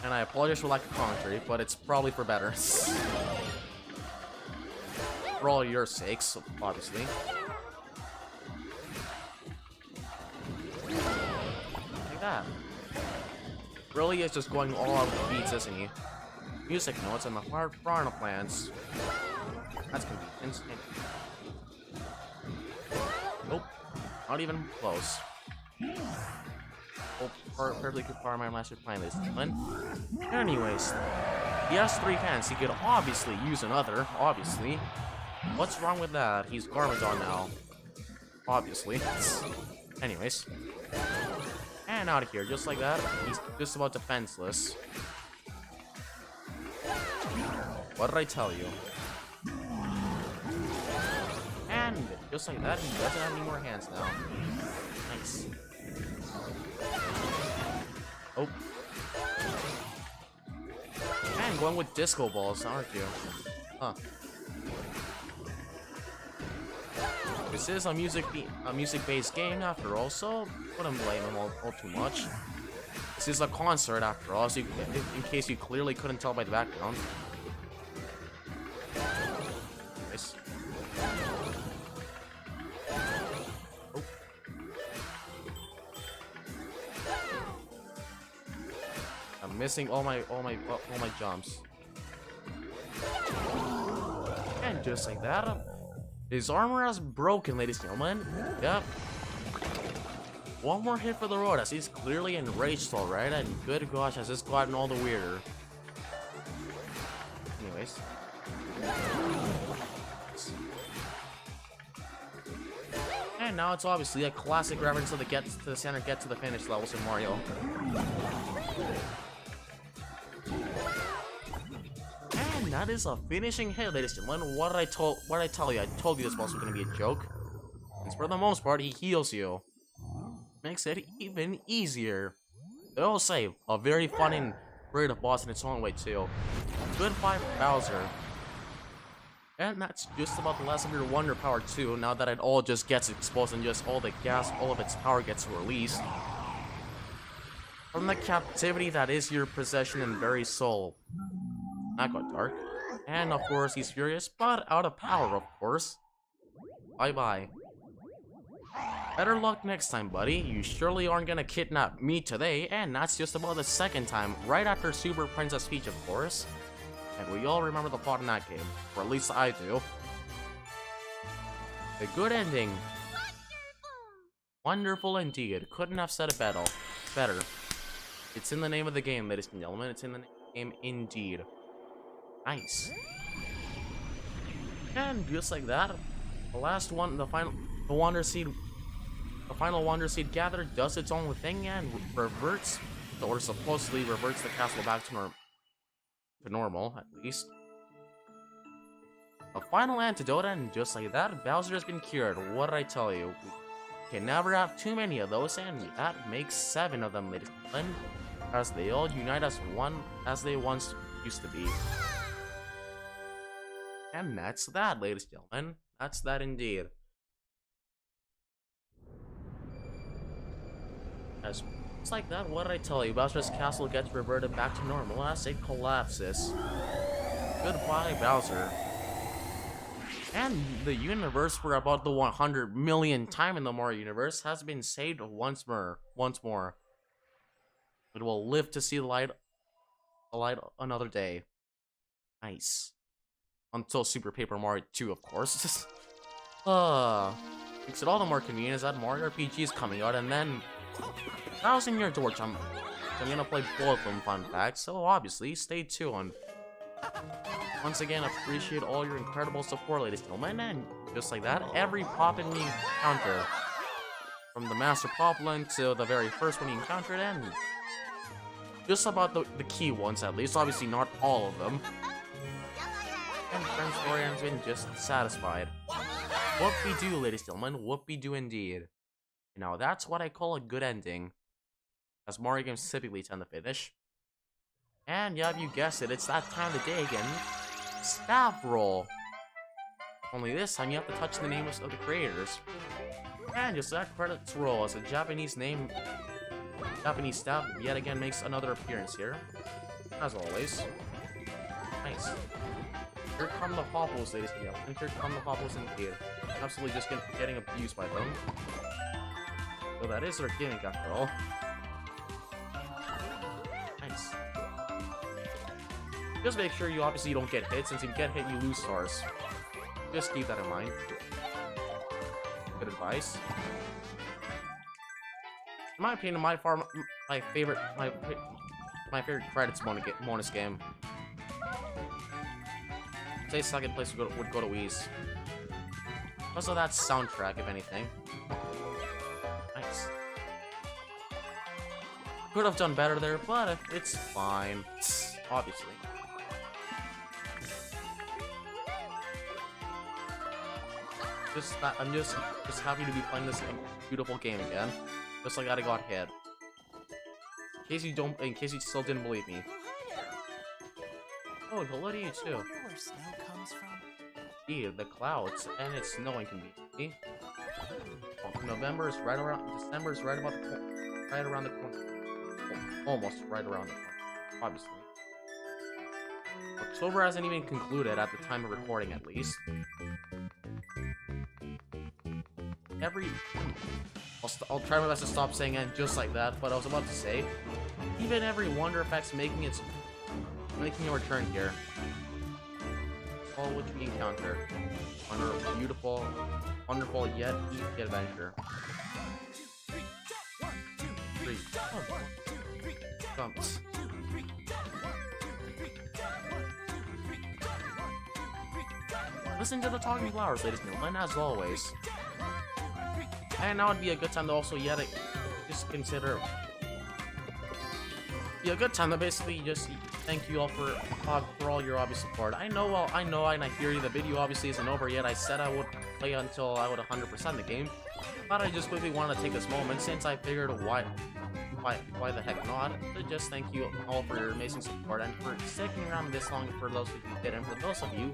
And I apologize for lack of commentary, but it's probably for better. For all your sakes, obviously. Like that. Really is just going all out with the beats, isn't he? Music notes and the hard piranha plants. That's convenient. Nope. Not even close. Oh, perfectly good part of my master plan list. Anyways, he has 3 hands. He could obviously use another. Obviously. What's wrong with that? He's Garmadon now. Obviously. Anyways. And out of here, just like that. He's just about defenseless. What did I tell you? And just like that, he doesn't have any more hands now. Nice. Oh. And going with disco balls, aren't you? Huh. This is a music-based game after all, so wouldn't blame him all too much. This is a concert after all, so in case you clearly couldn't tell by the background. Nice. Oh. I'm missing all my jumps. And just like that, his armor has broken, ladies and gentlemen. Yep. One more hit for the road as he's clearly enraged alright, and good gosh, has this gotten all the weirder. Anyways. And now it's obviously a classic reference to the get to the center, get to the finish levels in Mario. And that is a finishing hit, ladies and gentlemen. What did I tell you? I told you this was gonna be a joke. And for the most part, he heals you. Makes it even easier. They all say a very fun and creative boss in its own way too. Goodbye, Bowser. And that's just about the last of your Wonder Power too, now that it all just gets exposed and just all of its power gets released. From the captivity that is your possession and very soul. That got dark. And of course he's furious, but out of power of course. Bye-bye. Better luck next time, buddy. You surely aren't gonna kidnap me today, and that's just about the second time, right after Super Princess Peach of course. And we all remember the plot in that game, or at least I do. A good ending. Wonderful indeed. Couldn't have said it better. It's in the name of the game, ladies and gentlemen. It's in the game indeed. Nice. And just like that, the last one, the final Wonder Seed gathered does its own thing and reverts, or supposedly reverts the castle back to normal, at least. A final antidote, and just like that, Bowser has been cured. What did I tell you? We can never have too many of those, and that makes 7 of them, ladies and gentlemen, as they all unite as one, as they once used to be. And that's that, ladies and gentlemen. That's that indeed. As it's like that, what did I tell you? Bowser's castle gets reverted back to normal as it collapses. Goodbye, Bowser. And the universe for about the 100 million time in the Mario universe has been saved once more. It will live to see the light another day. Nice. Until Super Paper Mario 2, of course. Makes it all the more convenient is that Mario RPG is coming out, and then 1,000-Year Door Jump. I'm gonna play both of them, fun fact, so obviously, stay tuned. Once again, appreciate all your incredible support, ladies and gentlemen, and just like that, every Poppin we encounter, from the Master Poplin to the very first one you encountered, and just about the key ones at least, obviously not all of them. And Friends Florian's been just satisfied. Whoop-de-doo, ladies and gentlemen, whoop-de-doo indeed. Now that's what I call a good ending, as Mario games typically tend to finish. And yeah, you guessed it, it's that time of the day again. Staff roll. Only this time you have to touch the names of the creators. And just that credits roll as a Japanese staff yet again makes another appearance here. As always. Nice. Here come the Popples, ladies and gentlemen. Here come the Popples indeed. Absolutely just getting abused by them. So that is their gimmick after all. Nice. Just make sure you obviously don't get hit. Since you get hit, you lose stars. Just keep that in mind. Good advice. In my opinion, my favorite credits bonus game. I'd say second place would go to Wii's. Because of that soundtrack, if anything. Nice. Could have done better there, but it's fine. Obviously. I'm just happy to be playing this beautiful game again. Just like that I got hit. In case you still didn't believe me. Oh, hello to you too.
Where snow comes from?
Yeah, the clouds, and it's snowing conveniently. November is right around. December is right around the corner. Almost right around the corner, obviously. October hasn't even concluded at the time of recording, at least. I'll try my best to stop saying it just like that, but I was about to say, even every wonder effects making a return here. All which we encounter on our beautiful, wonderful yet easy adventure. 3, jumps. Listen to the talking flowers, ladies and gentlemen, as always. And now would be a good time to also just consider. Be a good time to basically just thank you all for all your obvious support. I know, and I hear you. The video obviously isn't over yet. I said I would play until I would 100% the game, but I just quickly wanted to take this moment since I figured why the heck not, to just thank you all for your amazing support and for sticking around this long for those of you who did, and for those of you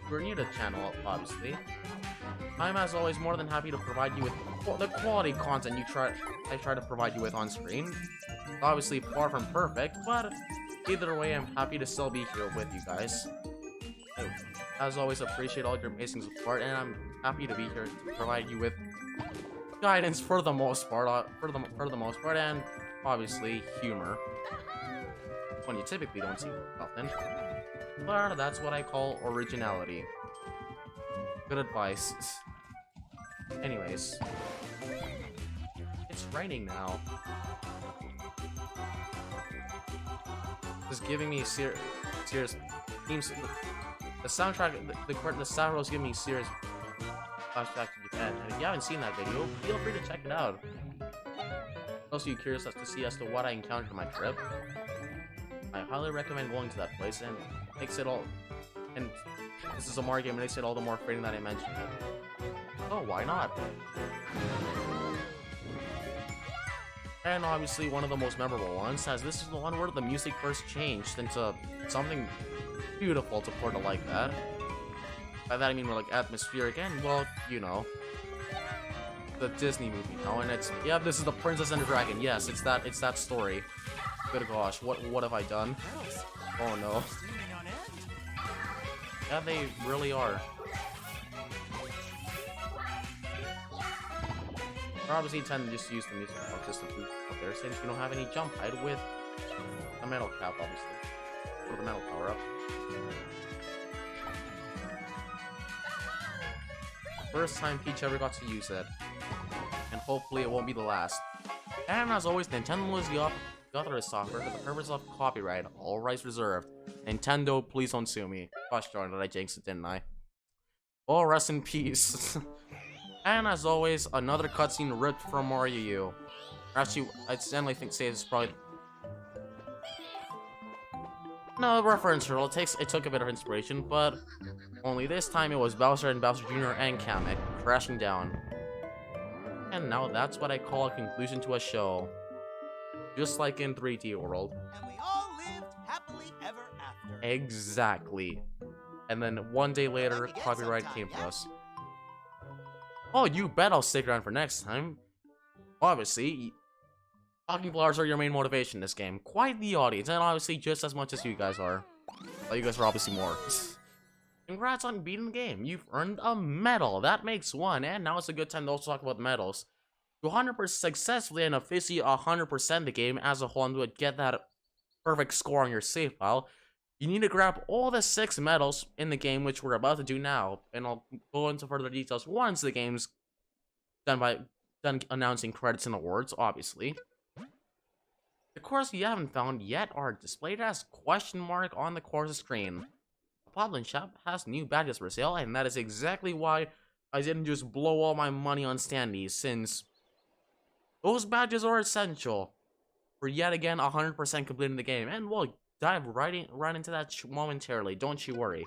who are new to the channel, obviously. I'm, as always, more than happy to provide you with the quality content I try to provide you with on screen. Obviously, far from perfect, but either way, I'm happy to still be here with you guys. As always, appreciate all your amazing support, and I'm happy to be here to provide you with guidance for the most part, and obviously humor, when you typically don't see often. But that's what I call originality. Good advice. Anyways, it's raining now. It's giving me serious themes. The soundtrack, the soundtrack was giving me serious flashback to Japan. And if you haven't seen that video, feel free to check it out. Also, you curious as to what I encountered on my trip? I highly recommend going to that place, and makes it all. And this is a Mario game, and makes it all the more fitting that I mentioned it. Oh, why not? And obviously, one of the most memorable ones, as this is the one where the music first changed into something beautiful to put it like that. By that I mean more like atmospheric, and well, you know, the Disney movie, you know, and it's, yeah, this is the Princess and the Dragon. Yes, it's that story. Good gosh, what have I done? Oh no. Yeah, they really are. I obviously tend to just use the music box just to boost up there, since you don't have any jump height with a metal cap, obviously. Or the metal power up. First time Peach ever got to use it. And hopefully it won't be the last. And as always, Nintendo is the authorized software for the purpose of copyright, all rights reserved. Nintendo, please don't sue me. Gosh darn it, I jinxed it, didn't I? Oh, rest in peace. And as always, another cutscene ripped from Mario U. Actually, I generally think it's probably... No, reference turtle. It took a bit of inspiration, but only this time it was Bowser and Bowser Jr. and Kamek crashing down. And now that's what I call a conclusion to a show. Just like in 3D World.
And we all lived happily ever after.
Exactly. And then one day later, copyright came for us. Oh, you bet I'll stick around for next time. Obviously, talking flowers are your main motivation in this game. Quite the audience, and obviously just as much as you guys are. Well, you guys are obviously more. Congrats on beating the game. You've earned a medal. That makes one, and now it's a good time to also talk about medals. To 100% successfully and officially 100% the game as a whole and to get that perfect score on your save file, you need to grab all the 6 medals in the game, which we're about to do now, and I'll go into further details once the game's done announcing credits and awards, obviously. The course you haven't found yet are displayed as question mark on the course screen. The Podlin shop has new badges for sale, and that is exactly why I didn't just blow all my money on standees, since those badges are essential for yet again 100% completing the game, and we'll dive right into that momentarily, don't you worry.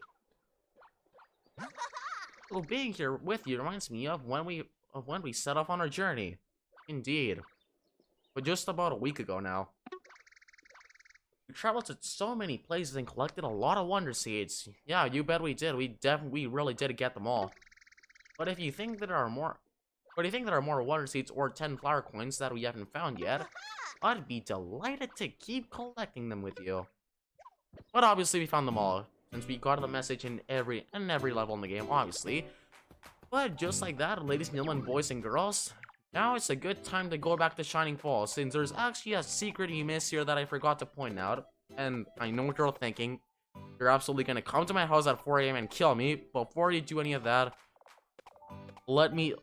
Well, being here with you reminds me of when we set off on our journey. Indeed. But just about a week ago now. We traveled to so many places and collected a lot of wonder seeds. Yeah, you bet we did. We really did get them all. But if you think that there are more wonder seeds or 10 flower coins that we haven't found yet, I'd be delighted to keep collecting them with you. But obviously we found them all, since we got the message in every level in the game, obviously. But just like that, ladies and gentlemen, boys and girls, Now it's a good time to go back to Shining Falls, since there's actually a secret you missed here that I forgot to point out. And I know what you're thinking. You're absolutely gonna come to my house at 4 AM and kill me. Before you do any of that, let me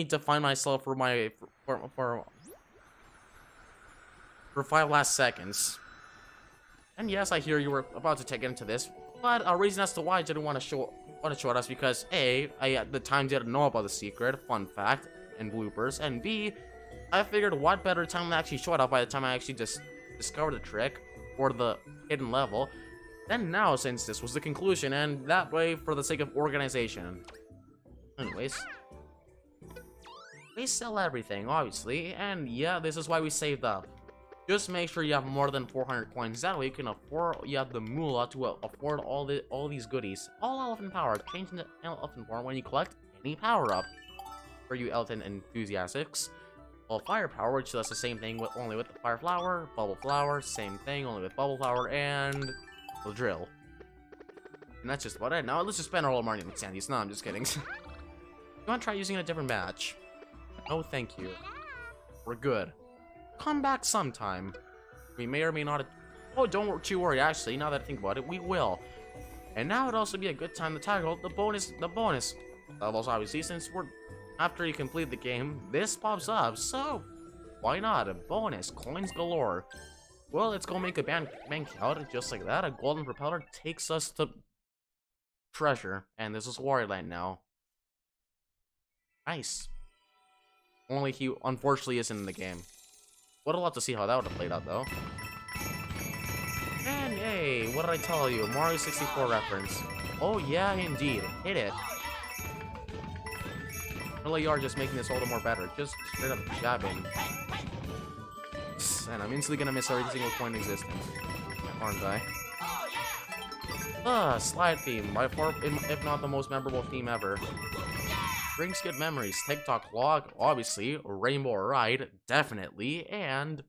define myself for 5 last seconds. And yes, I hear you were about to take into this, but a reason as to why I didn't want to show it us because A, I at the time didn't know about the secret, fun fact, and bloopers, and B, I figured what better time to actually show it off by the time I actually just discovered the trick or the hidden level than now, since this was the conclusion, and that way for the sake of organization. Anyways, we sell everything, obviously, and yeah, this is why we saved up. Just make sure you have more than 400 coins. That way you can afford, you have the moolah to afford all these goodies. All elephant power. Change into elephant form when you collect any power up. For you elephant enthusiasts. All fire power, which does the same thing with only with the fire flower. Bubble flower, same thing, only with bubble flower and the drill. And that's just about it. Now let's just spend our whole money on candies. No, I'm just kidding. You want to try using a different match? No, thank you. We're good. Come back sometime. We may or may not. Oh, don't you worry. Actually, now that I think about it, we will. And now would also be a good time to tackle the bonus levels, obviously, since we're after you complete the game, this pops up. So why not? A bonus coins galore. Well, let's go make a bank out just like that. A golden propeller takes us to treasure, and this is Warrior Land now. Nice. Only he unfortunately isn't in the game. Would have loved to see how that would have played out, though. And hey, what did I tell you? Mario 64 reference. Oh yeah, indeed. Hit it. Really, you are just making this all the more better. Just straight up jabbing. And I'm instantly gonna miss every single point in existence. Aren't I? Slide theme. By far, if not the most memorable theme ever. Brings good memories. TikTok log, obviously. Rainbow Ride, definitely. And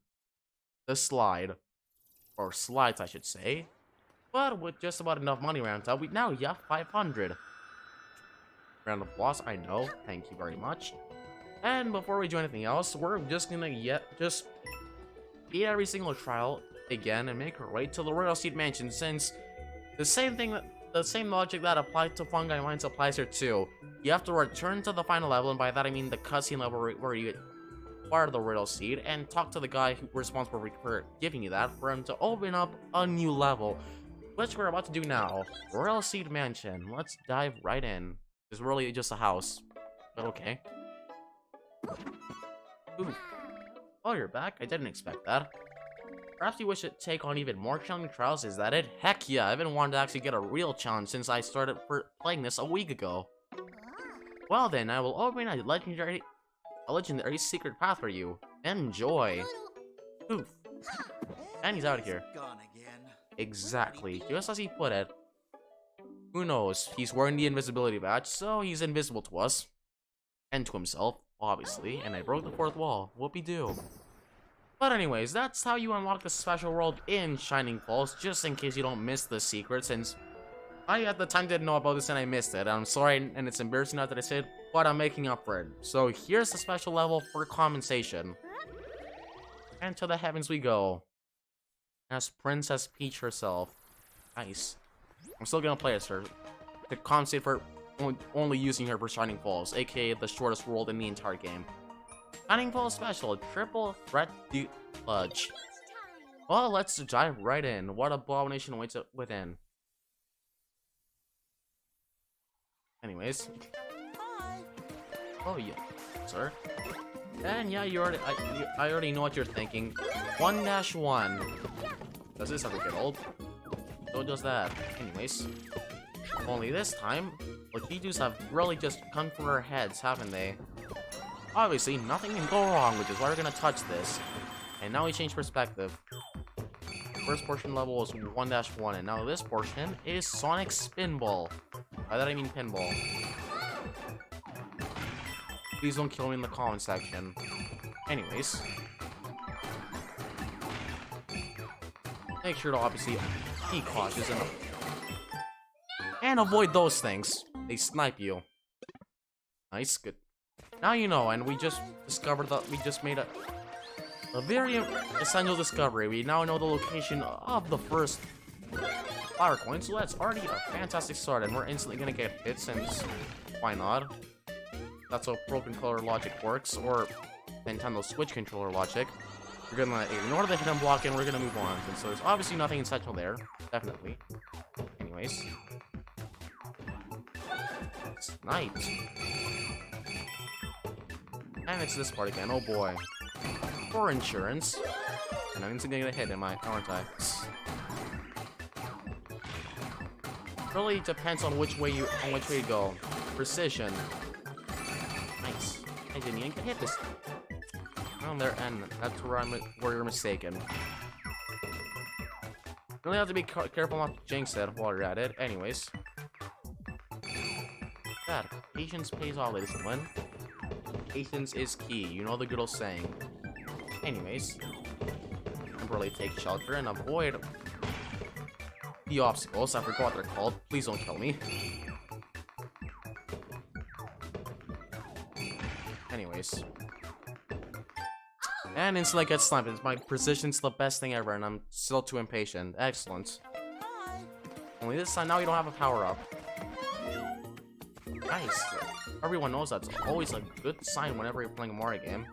the slide. Or slides, I should say. But with just about enough money around up, we now have 500. Round of applause, I know. Thank you very much. And before we do anything else, we're just gonna just beat every single trial again and make our way to the Royal Seed Mansion, since the same logic that applied to Fungi Mines applies here too. You have to return to the final level, and by that I mean the cutscene level where you acquire the Royal Seed, and talk to the guy who's responsible for giving you that, for him to open up a new level, which we're about to do now. Royal Seed Mansion. Let's dive right in. It's really just a house, but okay. Ooh. Oh, you're back? I didn't expect that. Perhaps you wish to take on even more challenging trials, is that it? Heck yeah, I've been wanting to actually get a real challenge since I started playing this a week ago. Well then, I will open a legendary secret path for you. Enjoy. Oof. And he's out of here.
Gone again.
Exactly, just as he put it. Who knows? He's wearing the invisibility badge, so he's invisible to us. And to himself, obviously. And I broke the fourth wall. Whoopie-doo. But anyways, that's how you unlock the special world in Shining Falls, just in case you don't miss the secret, since I at the time didn't know about this and I missed it. I'm sorry, and it's embarrassing now that I said, but I'm making up for it. So here's the special level for compensation. And to the heavens we go. As Princess Peach herself. Nice. I'm still gonna play as her to compensate for only using her for Shining Falls, aka the shortest world in the entire game. Shining Falls Special, Triple Threat Sludge. Well, let's dive right in. What abomination awaits within. Anyways.
Hi.
Oh yeah, sir. And yeah, I already know what you're thinking. 1-1. Does this ever get old? So does that. Anyways. Only this time, Lakitus have really just come for our heads, haven't they? Obviously, nothing can go wrong, which is why we're gonna touch this. And now we change perspective. The first portion level was 1-1, and now this portion is Sonic Spinball. By that I mean pinball. Please don't kill me in the comment section. Anyways. Make sure to obviously be cautious and avoid those things. They snipe you. Nice, good. Now you know, and we just discovered that we just made a very essential discovery. We now know the location of the first flower coin, so that's already a fantastic start, and we're instantly gonna get hit since why not? That's how Pro Controller logic works, or Nintendo Switch controller logic. We're gonna ignore the hidden block and we're gonna move on. And so there's obviously nothing essential there, definitely. Anyways. It's night. And it's this part again, oh boy. For insurance. And I'm instantly gonna get hit, aren't I? Really depends on which way you go. Precision. Nice. I didn't even get hit this time. Oh, there, and that's where you're mistaken. Really have to be careful not to jinx it while you're at it. Anyways. God, patience pays off, ladies and gentlemen. Patience is key. You know the good old saying. Anyways. Really take shelter and avoid the obstacles. I forgot what they're called. Please don't kill me. Anyways. And instantly get sniped. My precision's the best thing ever, and I'm still too impatient. Excellent. Only this time, now you don't have a power-up. Nice. Everyone knows that's always a good sign whenever you're playing a Mario game.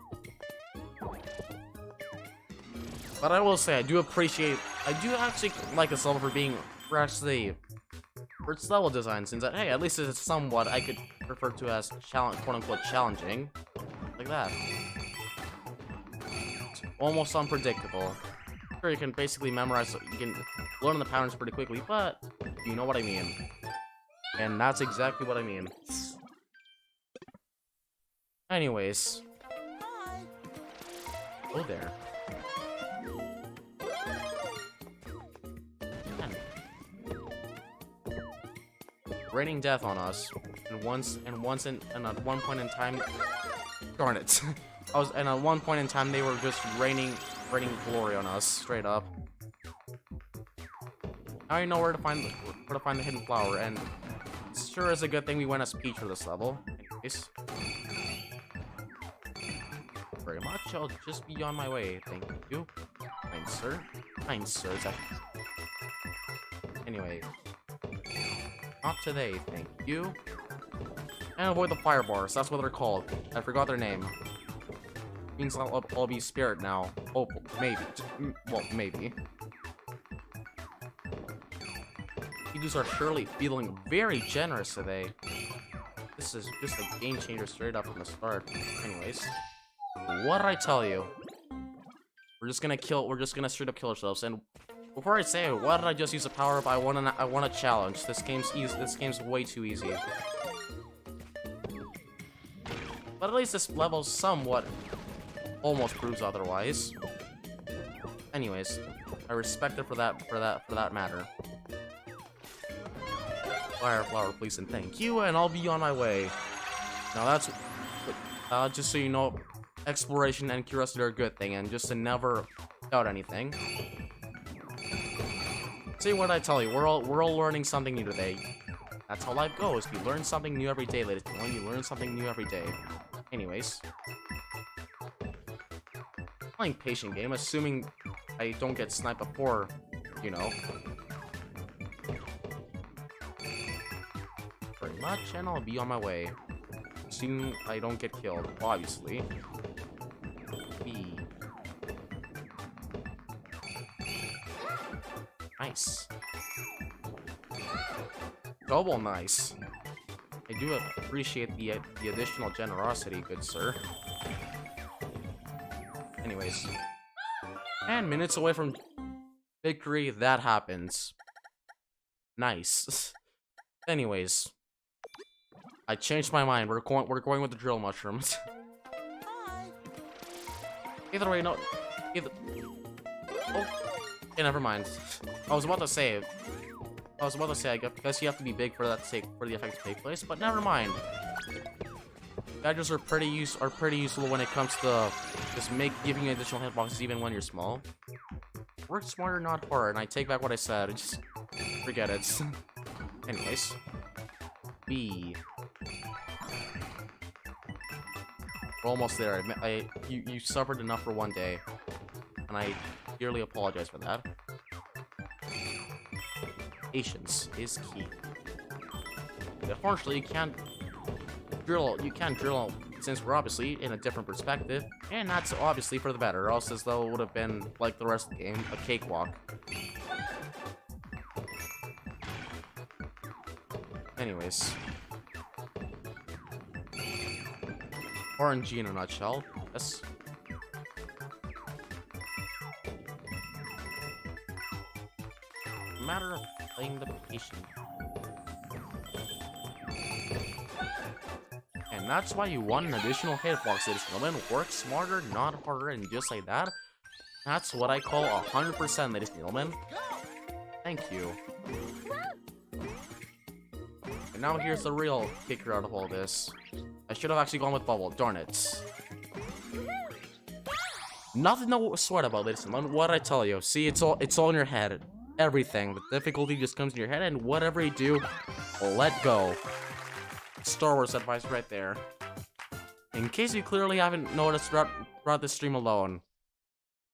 But I will say, I do actually like this level for its level design, since that, hey, at least it's somewhat I could refer to as quote-unquote challenging. Like that. It's almost unpredictable. Sure, you can basically memorize, you can learn the patterns pretty quickly, but you know what I mean. And that's exactly what I mean. Anyways. Oh there. Raining death on us, and at one point in time, darn it, and at one point in time they were just raining glory on us, straight up. Now you know where to find the hidden flower, and it sure is a good thing we went as Peach for this level. Anyways, very much. I'll just be on my way. Thank you, kind sir. Kind sir. Anyway. Not today, thank you. And avoid the fire bars, that's what they're called. I forgot their name. Means I'll be spirit now. Oh, maybe. Well, maybe. You are surely feeling very generous today. This is just a game changer straight up from the start. Anyways. What did I tell you? We're just gonna straight up kill ourselves, and before I say it, why did I just use a power-up? I want a challenge. This game's way too easy. But at least this level somewhat almost proves otherwise. Anyways, I respect it for that matter. Fire flower, please and thank you, and I'll be on my way. Now that's just so you know, exploration and curiosity are a good thing, and just to never doubt anything. See what I tell you, we're all learning something new today. That's how life goes. You learn something new every day, ladies and gentlemen. You learn something new every day. Anyways. Playing patient game, assuming I don't get sniped before, you know. Very much, and I'll be on my way. Assuming I don't get killed, obviously. Nice. Double nice. I do appreciate the additional generosity, good sir. Anyways. And minutes away from victory, that happens. Nice. Anyways. I changed my mind. We're going with the drill mushrooms. Either way, no. Oh. Okay, never mind. I was about to say, I guess you have to be big for that for the effect to take place, but never mind. Badgers are pretty useful when it comes to just giving you additional hitboxes even when you're small. Work smarter, not harder, and I take back what I said. Just forget it. Anyways. B. We're almost there. You suffered enough for one day, and I dearly apologize for that. Patience is key. Unfortunately, you can't drill since we're obviously in a different perspective, and that's obviously for the better, or else as though it would have been like the rest of the game, a cakewalk. Anyways. RNG in a nutshell. Yes. Matter of playing the patient. And that's why you want an additional hitbox, ladies and gentlemen. Work smarter, not harder, and just like that. That's what I call 100%, ladies and gentlemen. Thank you. And now here's the real kicker out of all this. I should have actually gone with Bubble, darn it. Nothing to sweat about, ladies and gentlemen. What I tell you, see, it's all in your head. Everything. The difficulty just comes in your head, and whatever you do, let go. Star Wars advice right there. In case you clearly haven't noticed throughout this stream alone,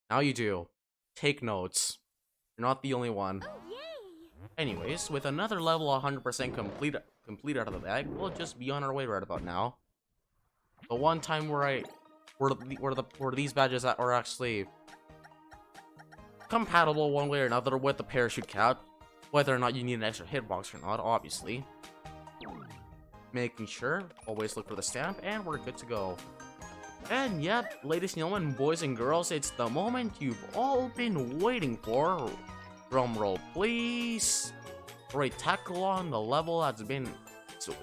now you do. Take notes. You're not the only one.
Oh, yay!
Anyways, with another level 100% complete out of the bag, we'll just be on our way right about now. The one time where these badges that are actually compatible one way or another with the parachute cap, whether or not you need an extra hitbox or not, obviously. Making sure, always look for the stamp, and we're good to go. And yep, ladies and gentlemen, boys and girls, it's the moment you've all been waiting for. Drum roll, please. Great tackle on the level that's been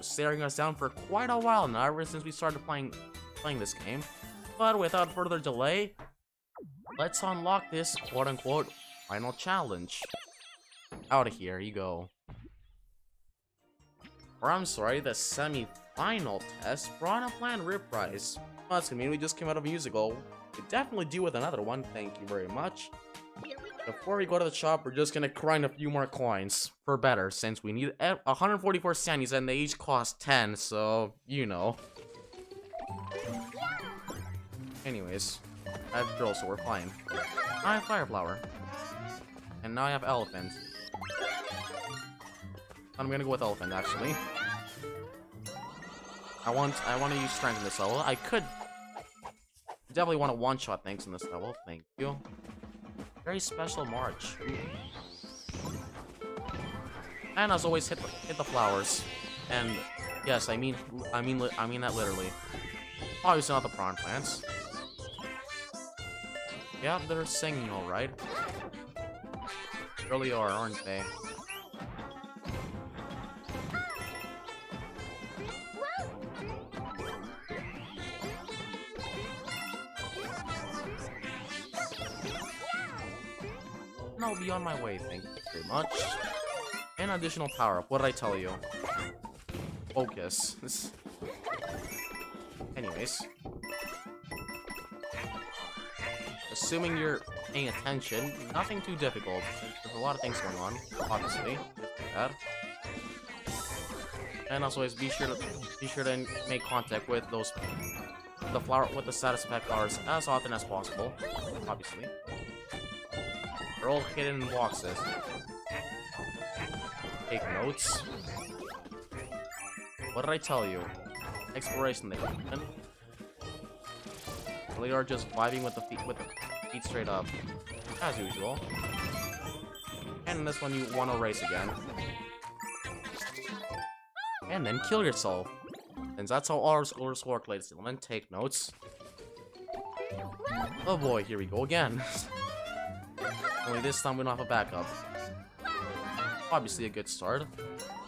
staring us down for quite a while now, ever since we started playing this game. But without further delay, let's unlock this quote-unquote final challenge. Out of here you go. Or I'm sorry, the semi-final test for unplanned reprise. Well, that's gonna mean we just came out of a musical. Could definitely do with another one, thank you very much. Before we go to the shop, we're just gonna grind a few more coins for better, since we need 144 standees and they each cost 10, so you know. Anyways, I have drill, so we're fine. I have fire flower, and now I have elephant. I'm gonna go with elephant actually. I want to use strength in this level. I could definitely want to one-shot things in this level. Thank you. Very special march. Ooh. And as always, hit the flowers. And yes, I mean that literally. Obviously not the prawn plants. Yeah, they're singing all right. Really are, aren't they? And I'll be on my way, thank you very much. An additional power-up, what did I tell you? Focus. Anyways. Assuming you're paying attention, nothing too difficult. There's a lot of things going on, obviously. Like that. And also, be sure to make contact with the status effect flowers as often as possible. Obviously, they're all hidden in boxes. Take notes. What did I tell you? Exploration there. They are just vibing with the feet straight up, as usual. And in this one, you want to race again. And then kill yourself. And that's how all our scores work, ladies and gentlemen. Take notes. Oh boy, here we go again. Only this time we don't have a backup. Obviously a good start.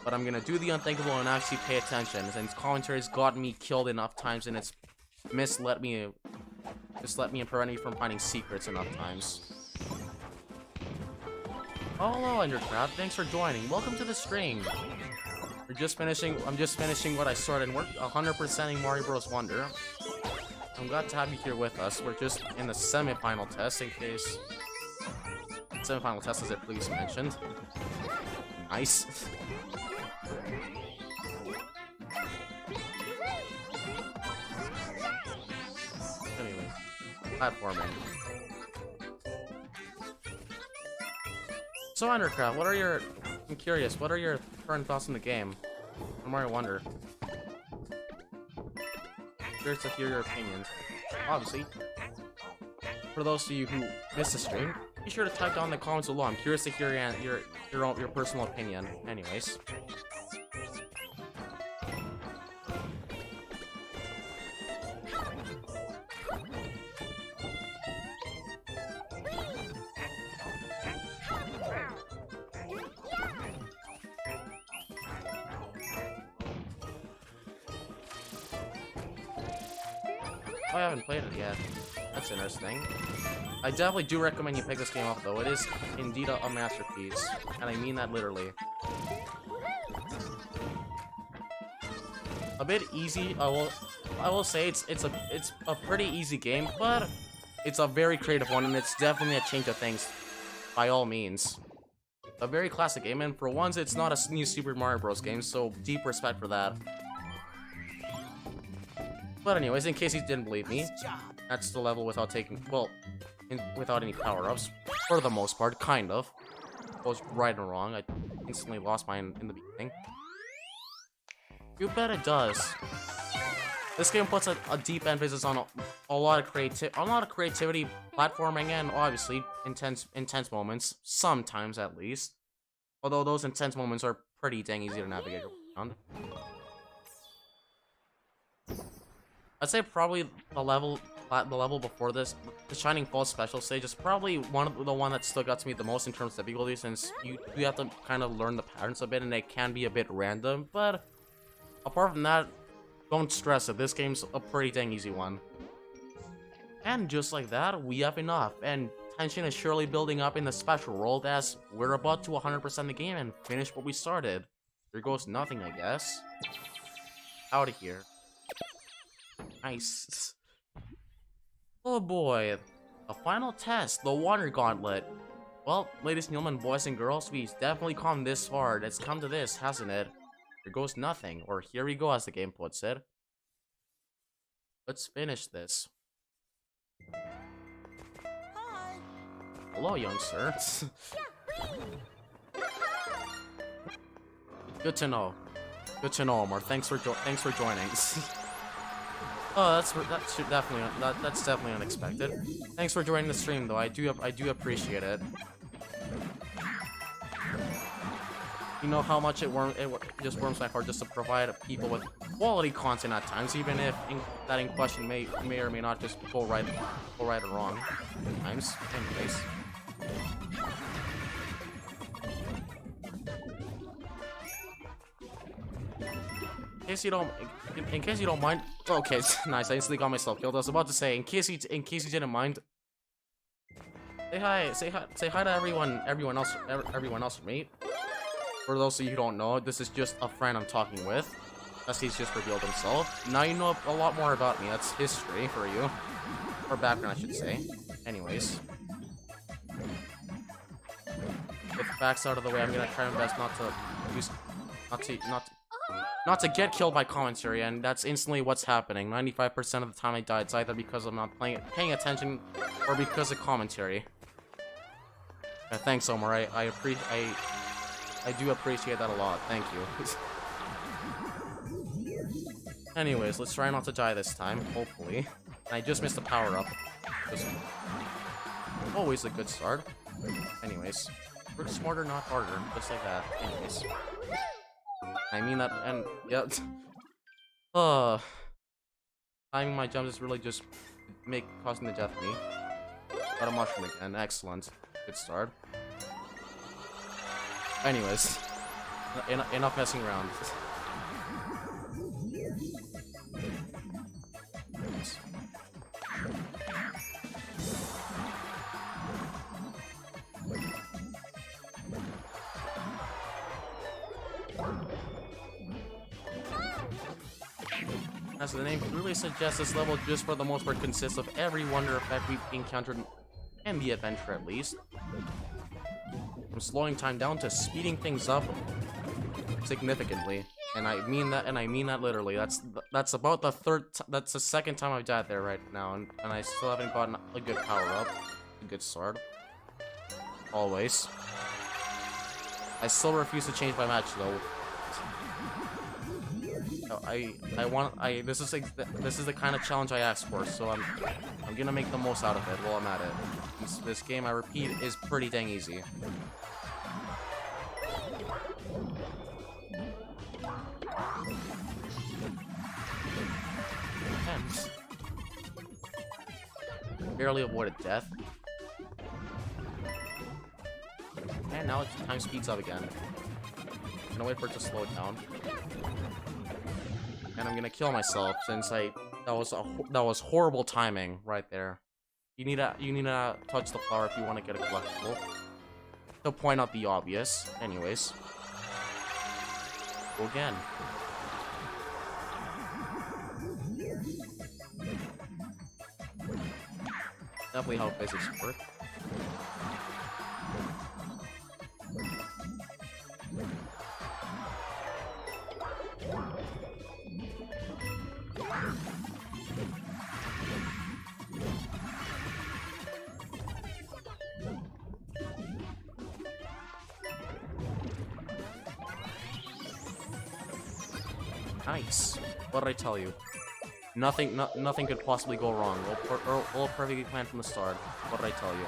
But I'm gonna do the unthinkable and actually pay attention, since commentary's gotten me killed enough times and it's misled me and prevent me from finding secrets enough times. Oh, hello, Endercrab. Thanks for joining. Welcome to the stream. I'm just finishing what I started and worked 100%ing Mario Bros. Wonder. I'm glad to have you here with us. We're just in the semi-final test, in case... Semi-final test, as I previously mentioned. Nice. platforming. So Undercraft, I'm curious, what are your current thoughts on the game? I'm I wonder. Curious to hear your opinions. Obviously, for those of you who missed the stream, be sure to type down in the comments below. I'm curious to hear your personal opinion. Anyways. Oh, I haven't played it yet. That's interesting. I definitely do recommend you pick this game up, though. It is indeed a masterpiece, and I mean that literally. A bit easy. I will say it's a pretty easy game, but it's a very creative one, and it's definitely a change of things, by all means. A very classic game, and for once, it's not a new Super Mario Bros. Game, so deep respect for that. But anyways, in case you didn't believe me, that's the level without taking, well, without any power-ups, for the most part, kind of. Goes right and wrong. I instantly lost mine in the beginning. You bet it does. This game puts a deep emphasis on a lot of creativity, platforming, and obviously intense moments, sometimes at least. Although those intense moments are pretty dang easy to navigate around. I'd say probably the level before this, the Shining Falls special stage, is probably the one that stuck out to me the most in terms of difficulty, since you have to kind of learn the patterns a bit, and they can be a bit random. But apart from that, don't stress it. This game's a pretty dang easy one. And just like that, we have enough, and tension is surely building up in the special world as we're about to 100% the game and finish what we started. There goes nothing, I guess. Out of here. Nice. Oh boy, the final test, the Water Gauntlet. Well, ladies and gentlemen, boys and girls, we've definitely come this far. It's come to this, hasn't it? There goes nothing, or here we go, as the game puts it. Let's finish this.
Hi.
Hello, young sir. Good to know. Good to know, Omar. Thanks for joining. Oh, that's definitely unexpected. Thanks for joining the stream, though. I do appreciate it. You know how much it just warms my heart just to provide people with quality content at times, even if that in question may or may not just go right or wrong at times. Anyways. In case you don't mind. Okay, nice. I instantly got myself killed. I was about to say, in case you didn't mind, say hi to everyone else from me. For those of you who don't know, this is just a friend I'm talking with. As he's just revealed himself. Now you know a lot more about me. That's history for you, or background, I should say. Anyways, with facts out of the way, I'm gonna try my best not to get killed by commentary, and that's instantly what's happening. 95% of the time I die, it's either because I'm not paying attention, or because of commentary. Thanks, Omar. I do appreciate that a lot. Thank you. Anyways, let's try not to die this time, hopefully. And I just missed a power-up. Always a good start. Anyways, work smarter, not harder. Just like that. Anyways. I mean that, and yep. Timing my jumps is really just causing the death of me. Got a mushroom again. Excellent. Good start. Anyways, enough messing around. As the name clearly suggests, this level just for the most part consists of every wonder effect we've encountered in the adventure, at least. From slowing time down to speeding things up significantly. And I mean that literally. That's about the that's the second time I've died there right now, and I still haven't gotten a good power up, a good sword. Always. I still refuse to change my match though. This is the kind of challenge I asked for, so I'm gonna make the most out of it while I'm at it. This game, I repeat, is pretty dang easy. Intense. Barely avoided death. And now it's time speeds up again. I'm gonna wait for it to slow it down. And I'm gonna kill myself since that was horrible timing right there. You need to touch the flower if you want to get a collectible. To point out the obvious. Anyways. Go again. Definitely how physics work. Nice. What did I tell you? Nothing could possibly go wrong. All perfectly planned from the start. What did I tell you?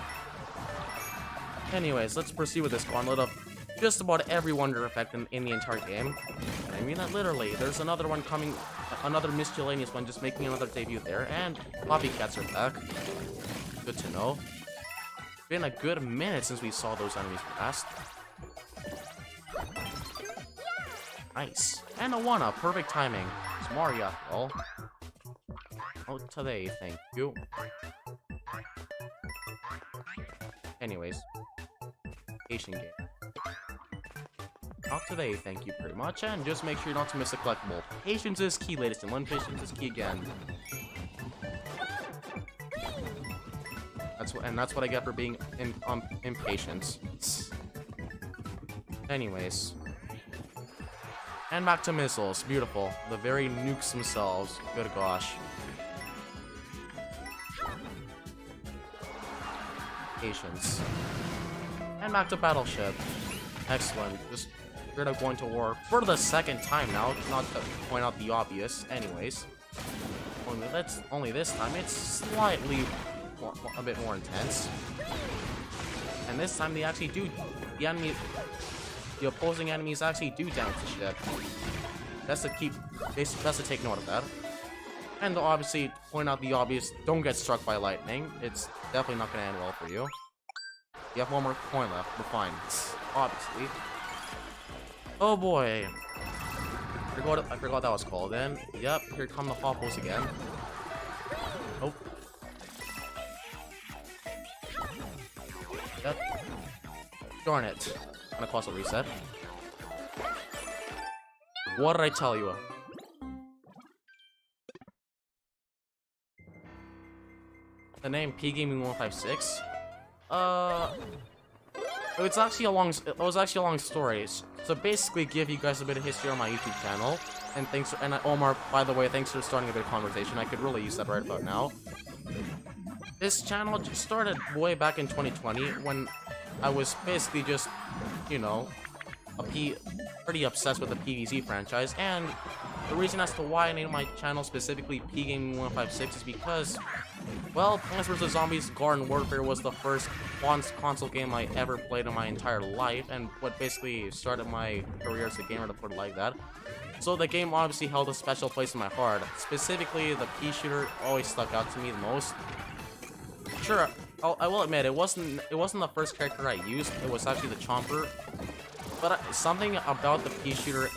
Anyways, let's proceed with this gauntlet of just about every wonder effect in the entire game. And I mean that literally. There's another one coming, another miscellaneous one just making another debut there, and copycats are back. Good to know. Been a good minute since we saw those enemies last. Nice. And a 1-up. Perfect timing. It's Mario after all. Out today, thank you. Anyways. Patient game. Out today, thank you very much. And just make sure not to miss a collectible. Patience is key, ladies and gentlemen. Patience is key again. That's what I get for being impatient. Anyways. And back to missiles. Beautiful. The very nukes themselves. Good gosh. Patience. And back to battleship. Excellent. Just straight up going to war for the second time now. Not to point out the obvious. Anyways. Only this time it's slightly a bit more intense. And this time they actually do. The opposing enemies actually do damage the ship. That's to take note of that. And obviously, point out the obvious, don't get struck by lightning. It's definitely not going to end well for you. You have one more coin left, we're fine. Obviously. Oh boy. I forgot what that was called then. Yep, here come the hoppos again. Nope. Yep. Darn it. I'm gonna cause a reset. What did I tell you? The name PGaming156? It was actually a long story. So basically, give you guys a bit of history on my YouTube channel. And Omar, by the way, thanks for starting a bit of conversation. I could really use that right about now. This channel just started way back in 2020 when I was basically just, you know, pretty obsessed with the PvZ franchise, and the reason as to why I named my channel specifically PGaming156 is because, well, Plants vs. Zombies Garden Warfare was the first console game I ever played in my entire life, and what basically started my career as a gamer, to put it like that. So the game obviously held a special place in my heart. Specifically, the pea shooter always stuck out to me the most. Sure, I will admit, it wasn't the first character I used. It was actually the Chomper. But something about the pea shooter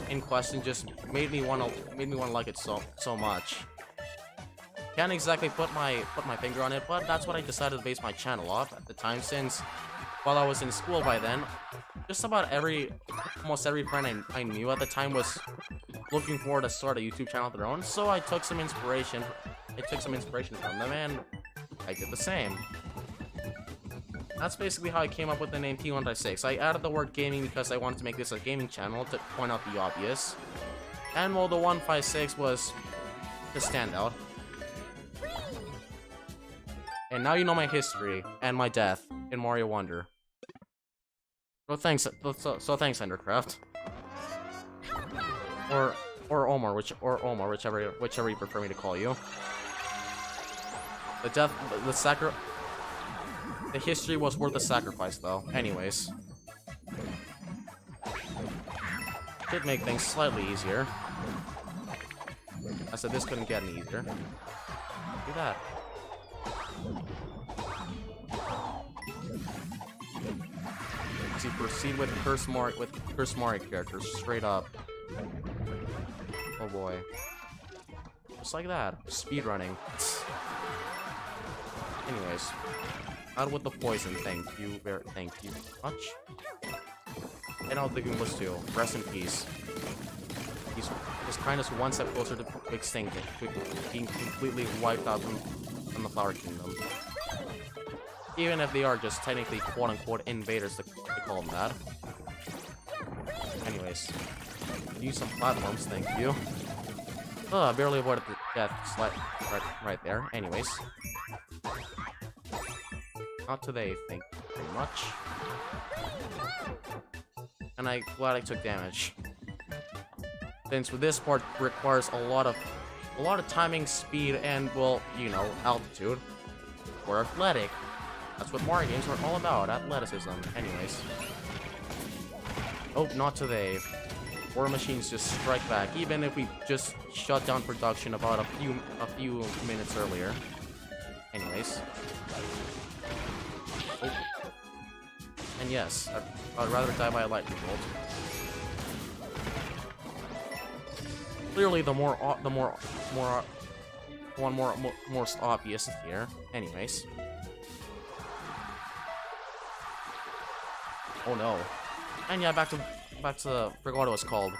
in question just made me wanna like it so much. Can't exactly put my finger on it, but that's what I decided to base my channel off at the time, since while I was in school by then, just about almost every friend I knew at the time was looking forward to start a YouTube channel of their own. So I took some inspiration. from them, and I did the same. That's basically how I came up with the name P156. I added the word gaming because I wanted to make this a gaming channel to point out the obvious. And well, the 156 was the standout. And now you know my history and my death in Mario Wonder. So thanks, thanks, Endercraft. Or Omar, whichever you prefer me to call you. The history was worth the sacrifice, though. Anyways, did make things slightly easier. I said this couldn't get any easier. Do that. As you proceed with Curse Mario characters, straight up. Oh boy. Just like that. Speedrunning. Anyways. Out with the poison, thank you much. And out the Goombas too. Rest in peace. His kindness one step closer to extinction, being completely wiped out from the Flower Kingdom. Even if they are just technically quote-unquote invaders to call them that. Anyways. Use some platforms, thank you. I barely avoided the death right there. Anyways. Not today, thank you very much. And I'm glad I took damage. Since this part requires a lot of timing, speed, and well, you know, altitude. Or athletic. That's what Mario games are all about, athleticism. Anyways. Oh, not today. War machines just strike back, even if we just shut down production about a few minutes earlier. Anyways. Oh. And yes, I'd rather die by a lightning bolt. Clearly, the most obvious here. Anyways. Oh no. And yeah, back to forgot what it was called.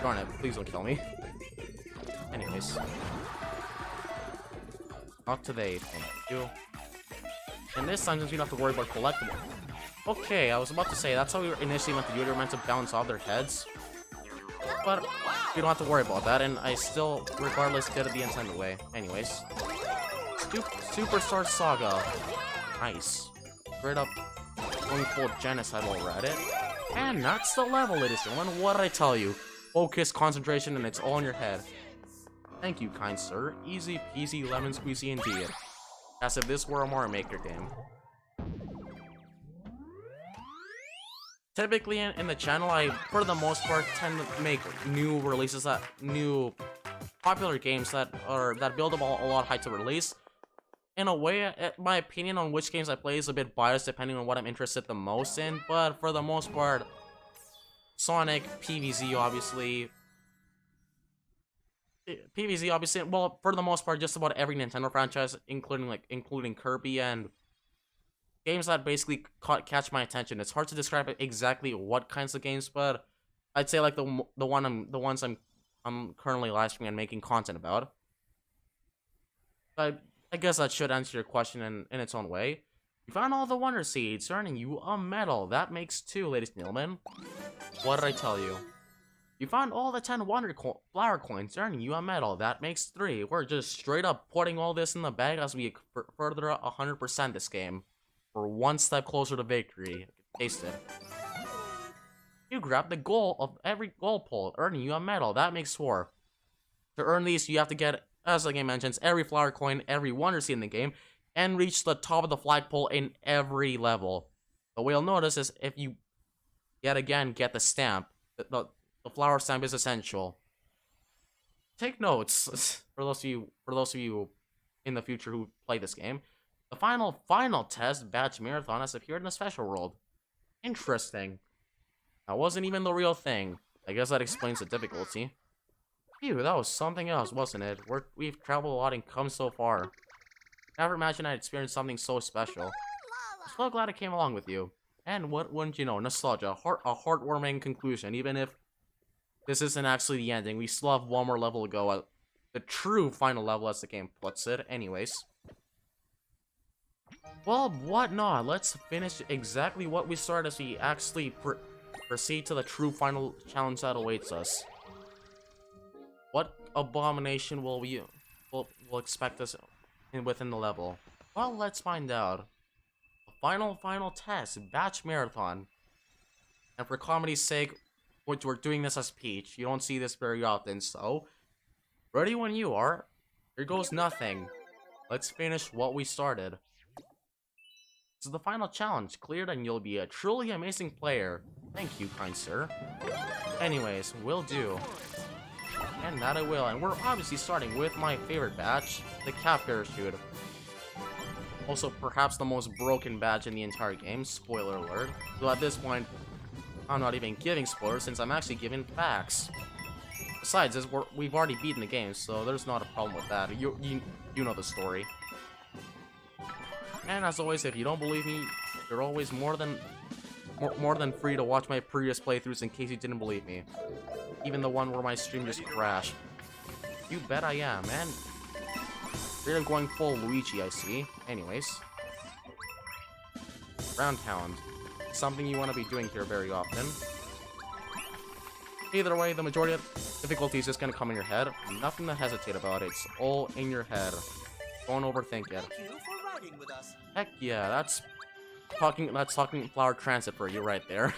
Darn it! Please don't kill me. Anyways. Not today, thank you. And this time, since we don't have to worry about collectibles. Okay, I was about to say, that's how we initially meant to do it. We were meant to bounce off their heads. But we don't have to worry about that, and I still, regardless, did it the intended way. Anyways. Superstar Saga. Nice. Straight up going full genocide while we're at it. And that's the level, ladies and gentlemen. What did I tell you? Focus, concentration, and it's all in your head. Thank you, kind sir. Easy peasy lemon squeezy indeed. As if this were a Mario Maker game. Typically in the channel, I, for the most part, tend to make new releases, new popular games that build up a lot high to release. In a way, my opinion on which games I play is a bit biased depending on what I'm interested the most in, but for the most part, Sonic, PvZ obviously, well, for the most part, just about every Nintendo franchise, including Kirby and games that basically catch my attention. It's hard to describe exactly what kinds of games, but I'd say like the ones I'm currently live streaming and making content about. I guess that should answer your question in its own way. You found all the Wonder Seeds, earning you a medal. That makes 2, ladies and gentlemen. What did I tell you? You found all the 10 Flower Coins, earning you a medal. That makes 3. We're just straight up putting all this in the bag as we further 100% this game. We're one step closer to victory. Taste it. You grab the goal of every goal pole, earning you a medal. That makes 4. To earn these, you have to get, as the game mentions, every flower coin, every Wonder Seed in the game, and reach the top of the flagpole in every level. But what you'll notice is if you, yet again, get the stamp, the flower stamp is essential. Take notes for those of you in the future who play this game. The final test badge marathon has appeared in a special world. Interesting. That wasn't even the real thing. I guess that explains the difficulty. Phew, that was something else, wasn't it? We've traveled a lot and come so far. Never imagined I'd experienced something so special. I'm so glad I came along with you. And what wouldn't you know, nostalgia, a heartwarming conclusion. Even if this isn't actually the ending, we still have one more level to go at the true final level, as the game puts it. Anyways. Well, what not? Let's finish exactly what we started as we actually proceed to the true final challenge that awaits us. What abomination will will expect us within the level? Well, let's find out. Final test, batch marathon. And for comedy's sake, we're doing this as Peach. You don't see this very often, so ready when you are. Here goes nothing. Let's finish what we started. This is the final challenge. Cleared and you'll be a truly amazing player. Thank you, kind sir. Anyways, will do. And that I will. And we're obviously starting with my favorite badge, the Cap Parachute. Also, perhaps the most broken badge in the entire game. Spoiler alert. So at this point, I'm not even giving spoilers since I'm actually giving facts. Besides, we've already beaten the game, so there's not a problem with that. You know the story. And as always, if you don't believe me, you're always more than free to watch my previous playthroughs in case you didn't believe me. Even the one where my stream just crashed. You bet I am, man. You're going full Luigi, I see. Anyways. Round pound. Something you want to be doing here very often. Either way, the majority of difficulty is just going to come in your head. Nothing to hesitate about. It's all in your head. Don't overthink it.
Thank you for riding with us.
Heck yeah, that's talking flower transit for you right there.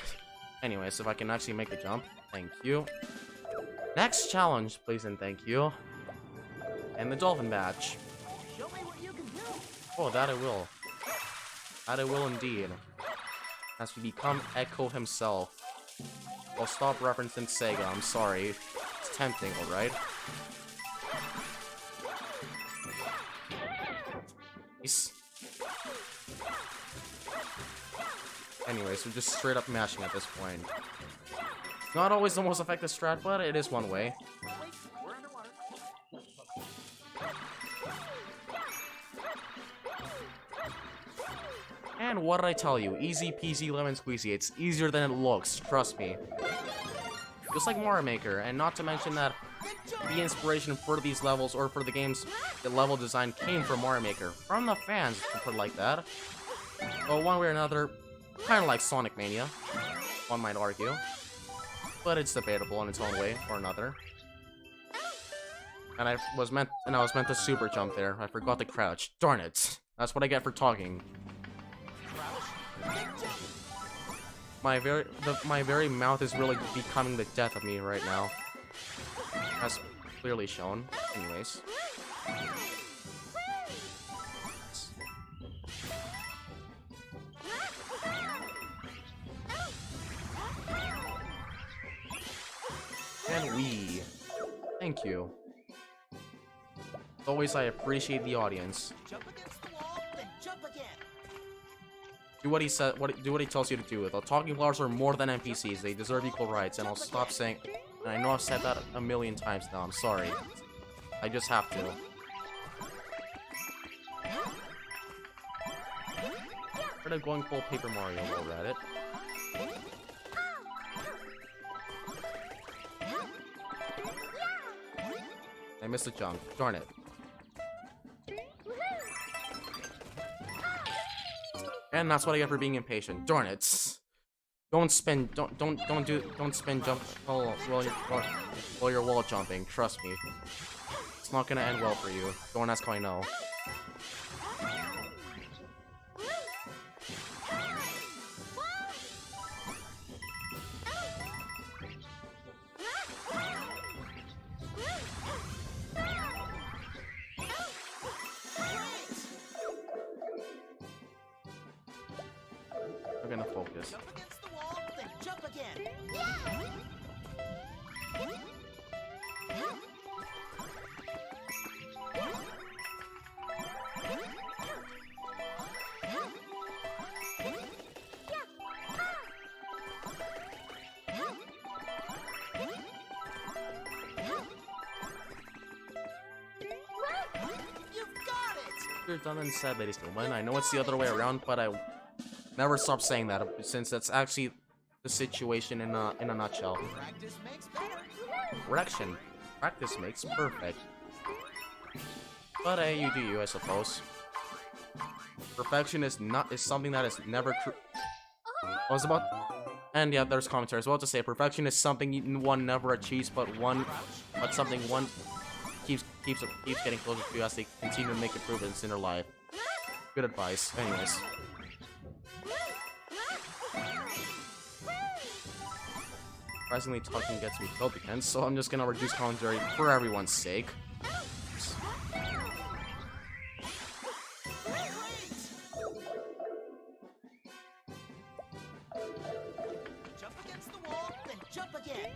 Anyways, if I can actually make the jump. Thank you. Next challenge, please and thank you. And the dolphin badge.
Show me what you can do.
Oh, that I will. That I will indeed. As we become Echo himself. I'll stop referencing Sega, I'm sorry. It's tempting, alright? Peace. Anyways, we're just straight up mashing at this point. Not always the most effective strat, but it is one way.
Wait, we're underwater.
And what did I tell you? Easy peasy lemon squeezy. It's easier than it looks, trust me. Just like Mario Maker, and not to mention that the inspiration for these levels, or for the game's level design, came from Mario Maker. From the fans, to put it like that. Well, one way or another, kind of like Sonic Mania, one might argue. But it's debatable in its own way or another. And I was meant to super jump there. I forgot to crouch. Darn it. That's what I get for talking. My very mouth is really becoming the death of me right now. As clearly shown. Anyways. And we. Thank you. Always, I appreciate the audience.
Jump against the wall, then jump again.
Do what he said. Do what he tells you to do. The talking flowers are more than NPCs. They deserve equal rights, and I'll stop saying. And I know I've said that a million times now. I'm sorry. I just have to. Started going full Paper Mario while at it. I missed a jump. Darn it. And that's what I get for being impatient. Darn it. Don't spin jump while you're wall jumping. Trust me. It's not gonna end well for you. Don't ask how I know. We're gonna focus.
Jump against the wall, then jump again. You've got it.
You're done and said, ladies and gentlemen. I know it's the other way around, but I never stop saying that, since that's actually the situation in a nutshell.
Practice makes better.
Correction. Practice makes perfect. But hey, you do you, I suppose. Perfection is something that is never true. I was about, and yeah, there's commentary. I was about to say perfection is something one never achieves, but something one keeps getting closer to as they continue to make improvements in their life. Good advice. Anyways. Surprisingly, talking gets me killed again, so I'm just gonna reduce commentary for everyone's sake.
Jump against the wall, then jump again.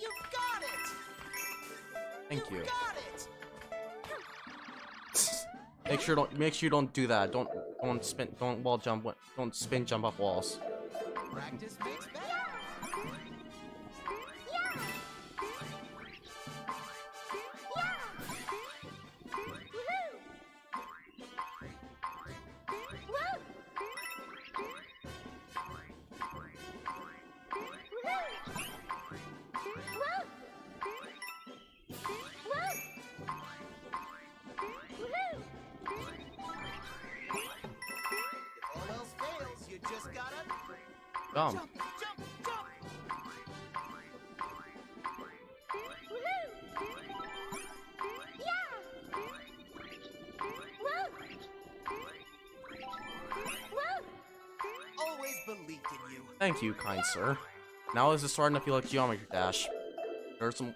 You've got it.
Thank you.
Got it.
Make sure you don't do that. Don't wall jump. Don't spin jump up walls.
Practice makes better. If all else fails, you just gotta
Dumb.
jump, jump, jump. Always believed in you.
Thank you, kind sir. Now this is starting to feel like Geometry Dash. There's some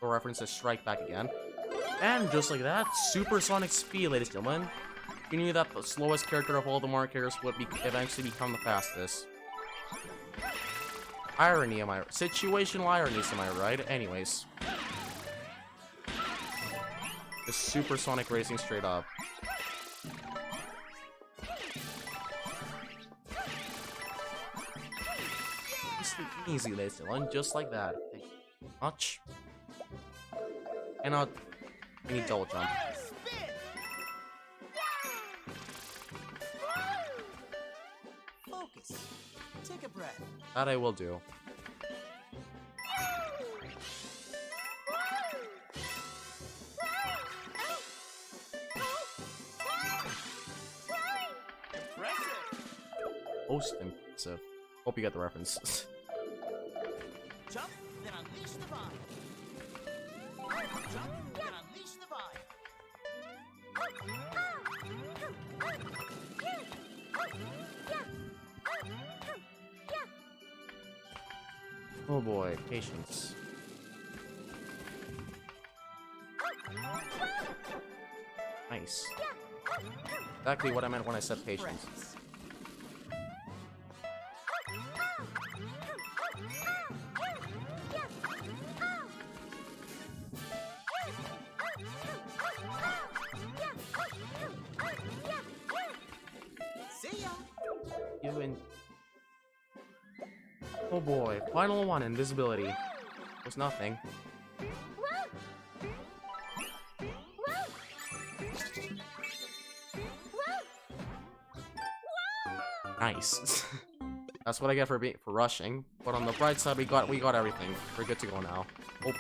references Strike Back again. And just like that, supersonic speed, ladies and gentlemen. You knew that the slowest character of all the Mario characters would eventually become the fastest. Irony, am I right? Situational ironies, am I right? Anyways. Just supersonic racing straight up. Easy, ladies and gentlemen, just like that. Thank you very much. And I need double jump.
Spin. Focus. Take a breath.
That I will do.
Impressive.
Most impressive. Hope you get the reference.
Jump, then unleash the vine. Jump, then unleash the vine.
Oh boy, patience. Nice. Exactly what I meant when I said patience.
Practice. See ya.
You and oh boy, final one, invisibility. Was nothing. Nice. That's what I get for rushing. But on the bright side, we got everything. We're good to go now. Oh.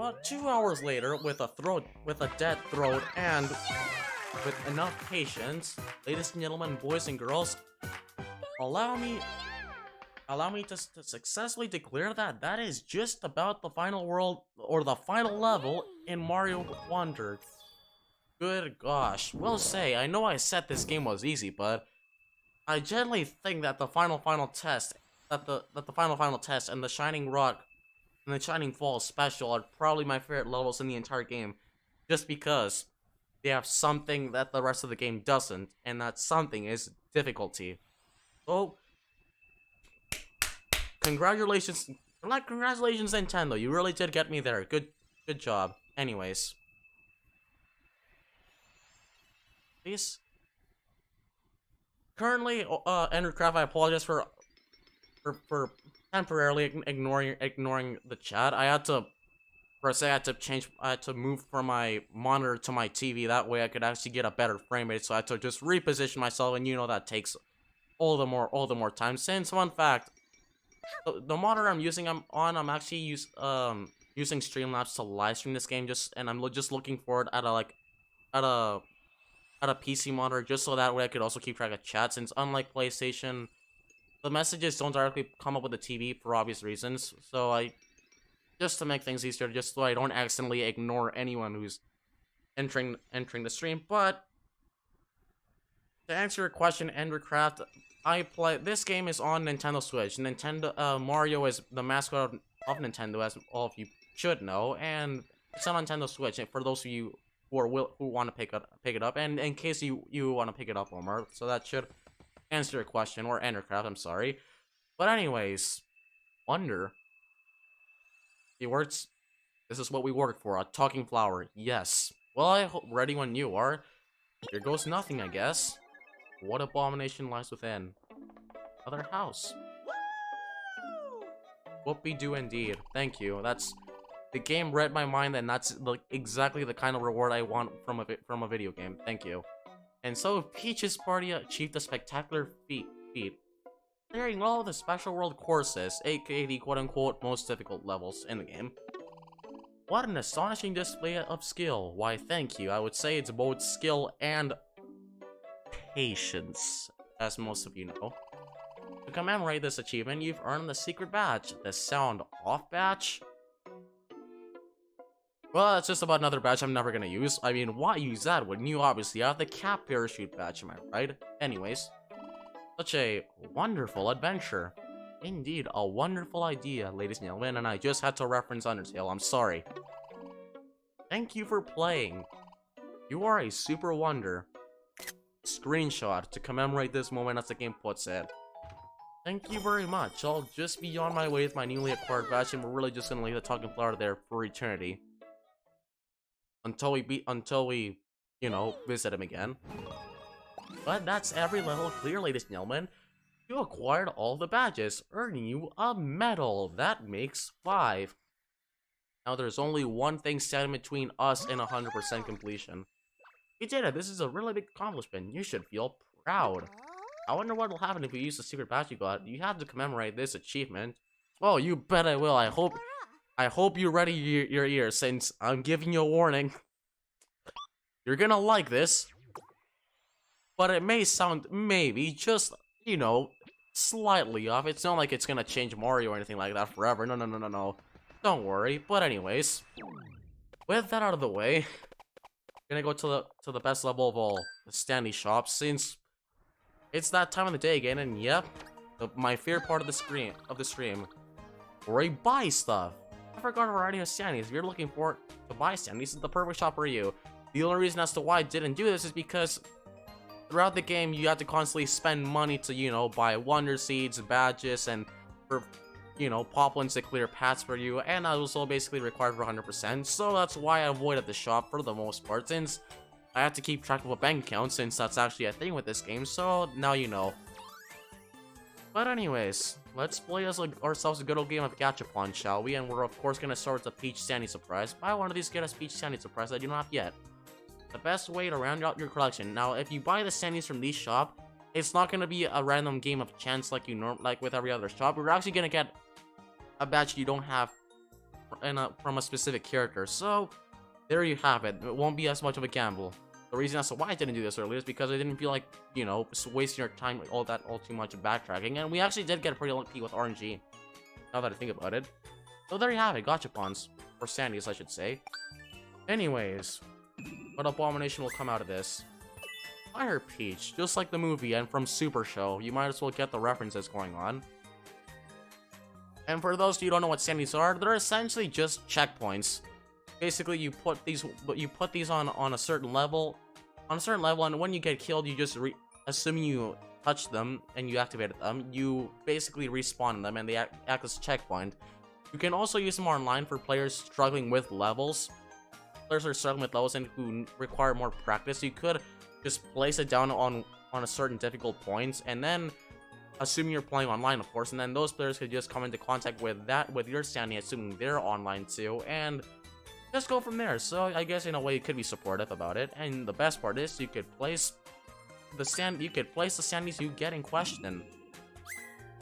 But 2 hours later, with a dead throat, and with enough patience, ladies and gentlemen, boys and girls, allow me to successfully declare that that is just about the final world, or the final level in Mario Wonder. Good gosh. Will say, I know I said this game was easy, but I generally think that the final test, that the final test and the Shining Rock and the Shining Falls special are probably my favorite levels in the entire game, just because they have something that the rest of the game doesn't, and that something is difficulty. So, congratulations, Nintendo, you really did get me there. Good job. Anyways. Please. Currently, Endercraft, I apologize for temporarily ignoring the chat. I had to move from my monitor to my TV. That way I could actually get a better frame rate. So I had to just reposition myself, and you know that takes all the more time. Since, fun fact, the monitor I'm using, I'm actually using Streamlabs to live stream this game. And I'm just looking for it at a PC monitor, just so that way I could also keep track of chat, since unlike PlayStation, the messages don't directly come up with the TV for obvious reasons. So just to make things easier, just so I don't accidentally ignore anyone who's entering the stream. But to answer your question, Endercraft, this game is on Nintendo Switch. Mario is the mascot of Nintendo, as all of you should know, and it's on Nintendo Switch. And for those of you who want to pick it up, and in case you want to pick it up, Omar, so that should answer your question, or Endercraft, I'm sorry. But anyways, Wonder. Keywords. This is what we work for. A talking flower. Yes. Well, I hope ready when you are. Here goes nothing, I guess. What abomination lies within? Another house. Whoopie-doo indeed. Thank you. The game read my mind, and that's exactly the kind of reward I want from a video game. Thank you. And so Peach's party achieved a spectacular feat, clearing all the special world courses, aka the quote-unquote most difficult levels in the game. What an astonishing display of skill. Why, thank you. I would say it's both skill and patience, as most of you know. To commemorate this achievement, you've earned the secret badge, the Sound Off badge. Well, that's just about another badge I'm never gonna use. I mean, why use that when you obviously have the Cap Parachute badge, am I right? Anyways, such a wonderful adventure. Indeed, a wonderful idea, ladies and gentlemen, and I just had to reference Undertale, I'm sorry. Thank you for playing. You are a super wonder. Screenshot to commemorate this moment, as the game puts it. Thank you very much. I'll just be on my way with my newly acquired badge, and we're really just gonna leave the talking flower there for eternity. Until we, you know, visit him again. But that's every level clear, ladies and gentlemen. You acquired all the badges, earning you a medal. That makes 5. Now there's only one thing standing between us and 100% completion. You did it. This is a really big accomplishment. You should feel proud. I wonder what will happen if you use the secret badge you got. You have to commemorate this achievement. Oh, you bet I will. I hope you ready your ears, since I'm giving you a warning. You're gonna like this, but it may sound maybe just, you know, slightly off. It's not like it's gonna change Mario or anything like that forever. No. Don't worry. But anyways, with that out of the way, gonna go to the best level of all, the Standy Shop, since it's that time of the day again. And yep, my favorite part of the stream, where I buy stuff. I forgot a variety of standees. If you're looking to buy standees, this is the perfect shop for you. The only reason as to why I didn't do this is because throughout the game, you have to constantly spend money to, you know, buy Wonder Seeds, badges, and for, you know, Poplins to clear paths for you, and that was all basically required for 100%, so that's why I avoided the shop for the most part, since I have to keep track of a bank account, since that's actually a thing with this game, so now you know. But anyways, let's play ourselves a good old game of Gachapon, shall we? And we're of course gonna start with the Peach Sandy surprise. Buy one of these, get a Peach Sandy surprise that you don't have yet. The best way to round out your collection. Now, if you buy the Sandies from this shop, it's not gonna be a random game of chance like with every other shop. We're actually gonna get a badge you don't have from a specific character. So there you have it. It won't be as much of a gamble. The reason as to why I didn't do this earlier is because I didn't feel like, you know, wasting your time with all too much backtracking. And we actually did get pretty lucky with RNG, now that I think about it. So there you have it, gachapons. Or Sandies, I should say. Anyways, what abomination will come out of this? Fire Peach, just like the movie and from Super Show. You might as well get the references going on. And for those of you who don't know what Sandies are, they're essentially just checkpoints. Basically, you put these on a certain level, and when you get killed, you just assuming you touch them and you activated them, you basically respawn them and they act as a checkpoint. You can also use them online for players struggling with levels. Players are struggling with levels and who require more practice. You could just place it down on a certain difficult points, and then assuming you're playing online, of course, and then those players could just come into contact with your standing, assuming they're online too, and just go from there. So I guess in a way you could be supportive about it. And the best part is you could place the standees you get in question.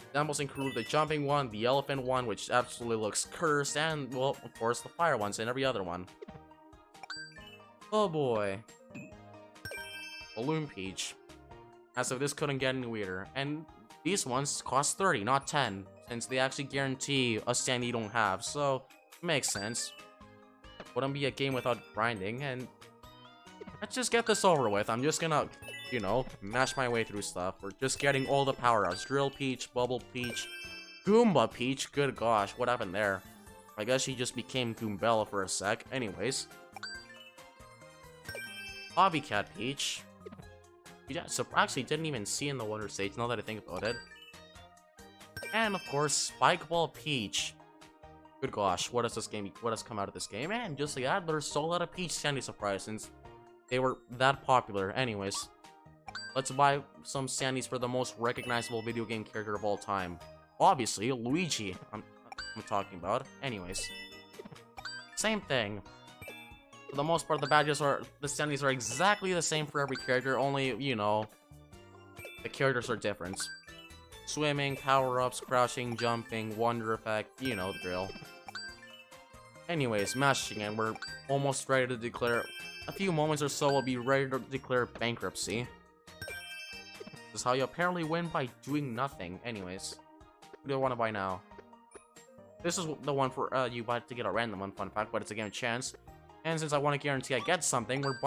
Examples include the jumping one, the elephant one, which absolutely looks cursed, and well, of course, the fire ones and every other one. Oh boy. Balloon Peach. As if this couldn't get any weirder. And these ones cost 30, not 10, since they actually guarantee a stand you don't have, so it makes sense. Wouldn't be a game without grinding, and let's just get this over with. I'm just gonna, you know, mash my way through stuff. We're just getting all the power-ups. Drill Peach, Bubble Peach, Goomba Peach. Good gosh, what happened there? I guess she just became Goombella for a sec. Anyways. Bobbycat Peach. Yeah, so actually didn't even see in the Wonder Stage, now that I think about it. And of course, Spike Ball Peach. Good gosh, what has come out of this game? And just like that, there's still a lot of Peach Sandy surprise since they were that popular. Anyways, let's buy some Sandies for the most recognizable video game character of all time. Obviously, Luigi, I'm talking about. Anyways, same thing. For the most part, the Sandies are exactly the same for every character, only, you know, the characters are different. Swimming, power-ups, crouching, jumping, wonder effect, you know the drill. Anyways, mashing, and we're almost ready to declare. A few moments or so, we'll be ready to declare bankruptcy. This is how you apparently win by doing nothing. Anyways, what do I want to buy now? This is the one for you buy to get a random one, fun fact, but it's a game chance. And since I want to guarantee I get something, we're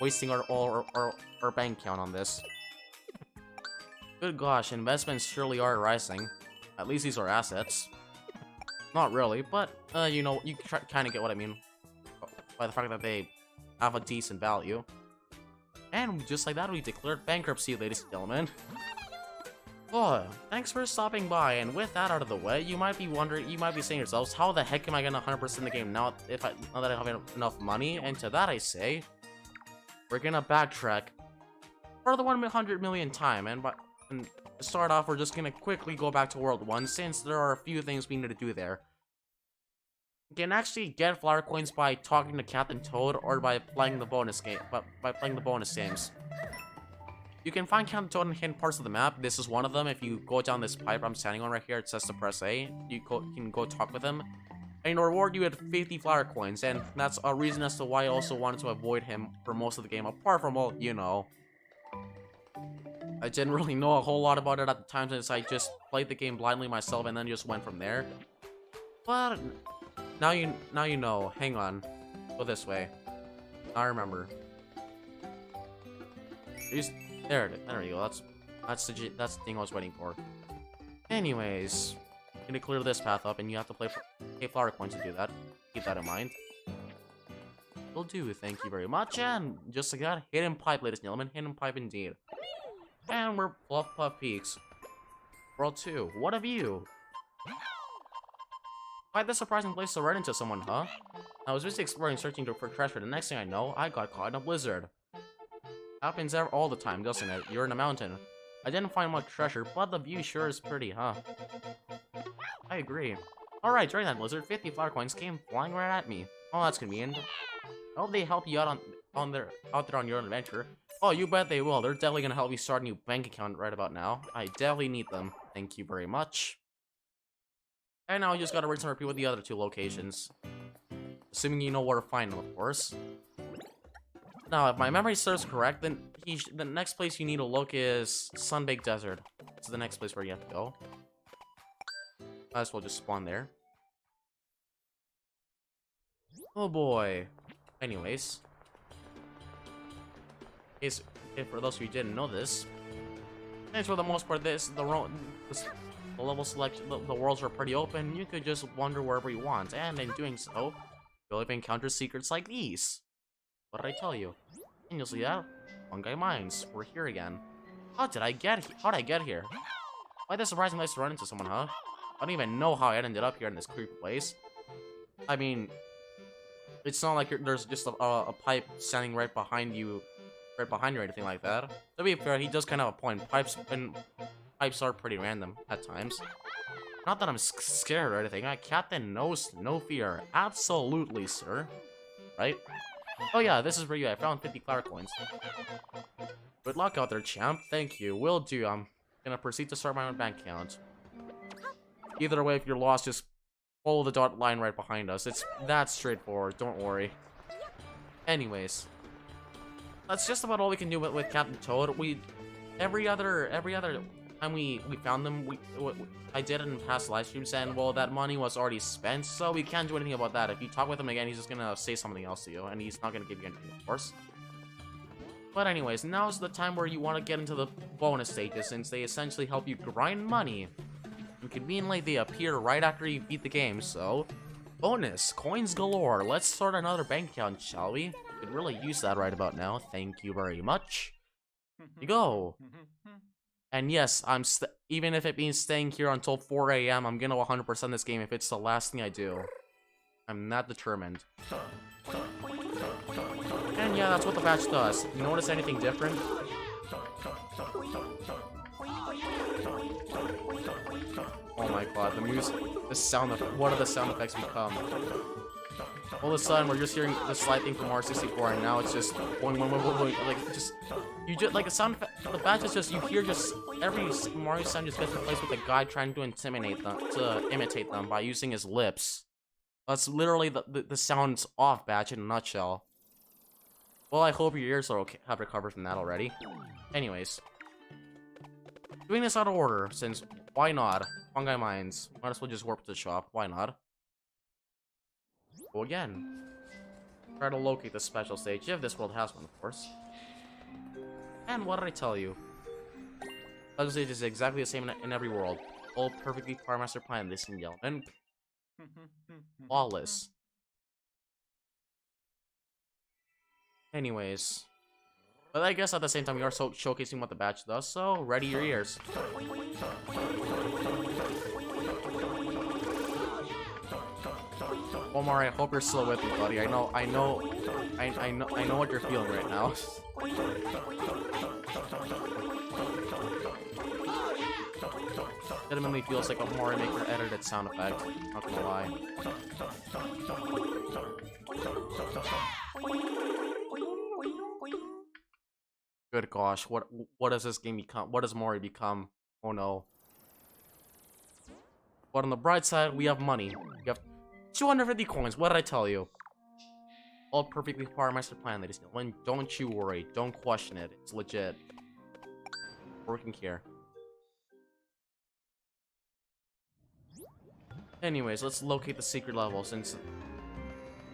wasting our bank account on this. Good gosh, investments surely are rising. At least these are assets. Not really, but, you know, you kind of get what I mean by the fact that they have a decent value. And just like that, we declared bankruptcy, ladies and gentlemen. Oh, thanks for stopping by, and with that out of the way, you might be saying to yourselves, how the heck am I gonna 100% the game now that I have enough money? And to that I say, we're gonna backtrack for the 100 million time, and to start off, we're just gonna quickly go back to World 1, since there are a few things we need to do there. You can actually get flower coins by talking to Captain Toad, or by playing the bonus game, by playing the bonus games. You can find Captain Toad in hidden parts of the map. This is one of them. If you go down this pipe I'm standing on right here, it says to press A. You can go talk with him. And he'll reward you with 50 flower coins, and that's a reason as to why I also wanted to avoid him for most of the game, apart from, well, you know, I didn't really know a whole lot about it at the time, since I just played the game blindly myself and then just went from there. But now you know. Hang on. Go this way. I remember. There you go. That's the thing I was waiting for. Anyways, I'm gonna clear this path up, and you have to pay flower coins to do that. Keep that in mind. Will do. Thank you very much. And just like that, hidden pipe, ladies and gentlemen, hidden pipe indeed. And we're Fluff Puff Peaks. World 2. What of you? Quite the surprising place to run into someone, huh? I was busy exploring, searching for treasure. The next thing I know, I got caught in a blizzard. Happens all the time, doesn't it? You're in a mountain. I didn't find much treasure, but the view sure is pretty, huh? I agree. Alright, during that blizzard, 50 flower coins came flying right at me. Oh, that's convenient. I hope they help you out out there on your adventure. Oh, you bet they will. They're definitely gonna help you start a new bank account right about now. I definitely need them. Thank you very much. And now you just gotta rinse and repeat with the other 2 locations. Assuming you know where to find them, of course. Now, if my memory serves correct, then the next place you need to look is Sunbaked Desert. It's the next place where you have to go. Might as well just spawn there. Oh boy. Anyways. For those of you who didn't know this, thanks for the most part, the level selection, the worlds are pretty open. You could just wander wherever you want, and in doing so, you'll even encounter secrets like these. What did I tell you? And you'll see that Fungi Mines. We're here again. How did I get here? Why this surprising place to run into someone, huh? I don't even know how I ended up here in this creepy place. I mean, it's not like there's just a pipe standing right behind you or anything like that. To be fair, he does kind of have a point. Pipes are pretty random at times. Not that I'm scared or anything. Captain knows no fear. Absolutely, sir. Right? Oh yeah, this is for you. I found 50 Clara coins. Good luck out there, champ. Thank you. Will do. I'm gonna proceed to start my own bank account. Either way, if you're lost, just follow the dotted line right behind us. It's that straightforward. Don't worry. Anyways, that's just about all we can do with Captain Toad. Every other time we found them, I did it in past live streams, and well, that money was already spent, so we can't do anything about that. If you talk with him again, he's just gonna say something else to you, and he's not gonna give you anything, of course. But anyways, now's the time where you want to get into the bonus stages, since they essentially help you grind money. And conveniently, they appear right after you beat the game, so bonus coins galore. Let's start another bank account, shall we? Could really use that right about now. Thank you very much. Here you go. And yes, even if it means staying here until 4 AM, I'm gonna 100% this game if it's the last thing I do. I'm not determined. And yeah, that's what the badge does. You notice anything different? Oh my god, the music, what do the sound effects become? All of a sudden, we're just hearing the slight thing from R64, and now it's just boing, boing, boing, boing, boing, like the sound effect, the badge is just, you hear just, every Mario sound just gets replaced with a guy trying to imitate them by using his lips. That's literally the sounds off badge in a nutshell. Well, I hope your ears are okay, have recovered from that already. Anyways. Doing this out of order, since, why not? Fungi Mines. Might as well just warp to the shop, why not? Go again. Try to locate the special stage, if this world has one, of course. And what did I tell you? Special stage is exactly the same in every world. All perfectly par master plan, ladies and gentlemen. Flawless. Anyways. But I guess at the same time, we are showcasing what the badge does, so ready your ears. Omar, I hope you're still with me, buddy. I know what you're feeling right now. Legitimately feels like a Mario Maker edited sound effect. Not gonna lie. Good gosh, what does this game become? What does Mario become? Oh no. But on the bright side, we have money. We have 250 coins. What did I tell you? All perfectly par master plan, ladies and gentlemen. Don't you worry. Don't question it. It's legit. Working here. Anyways, let's locate the secret level, since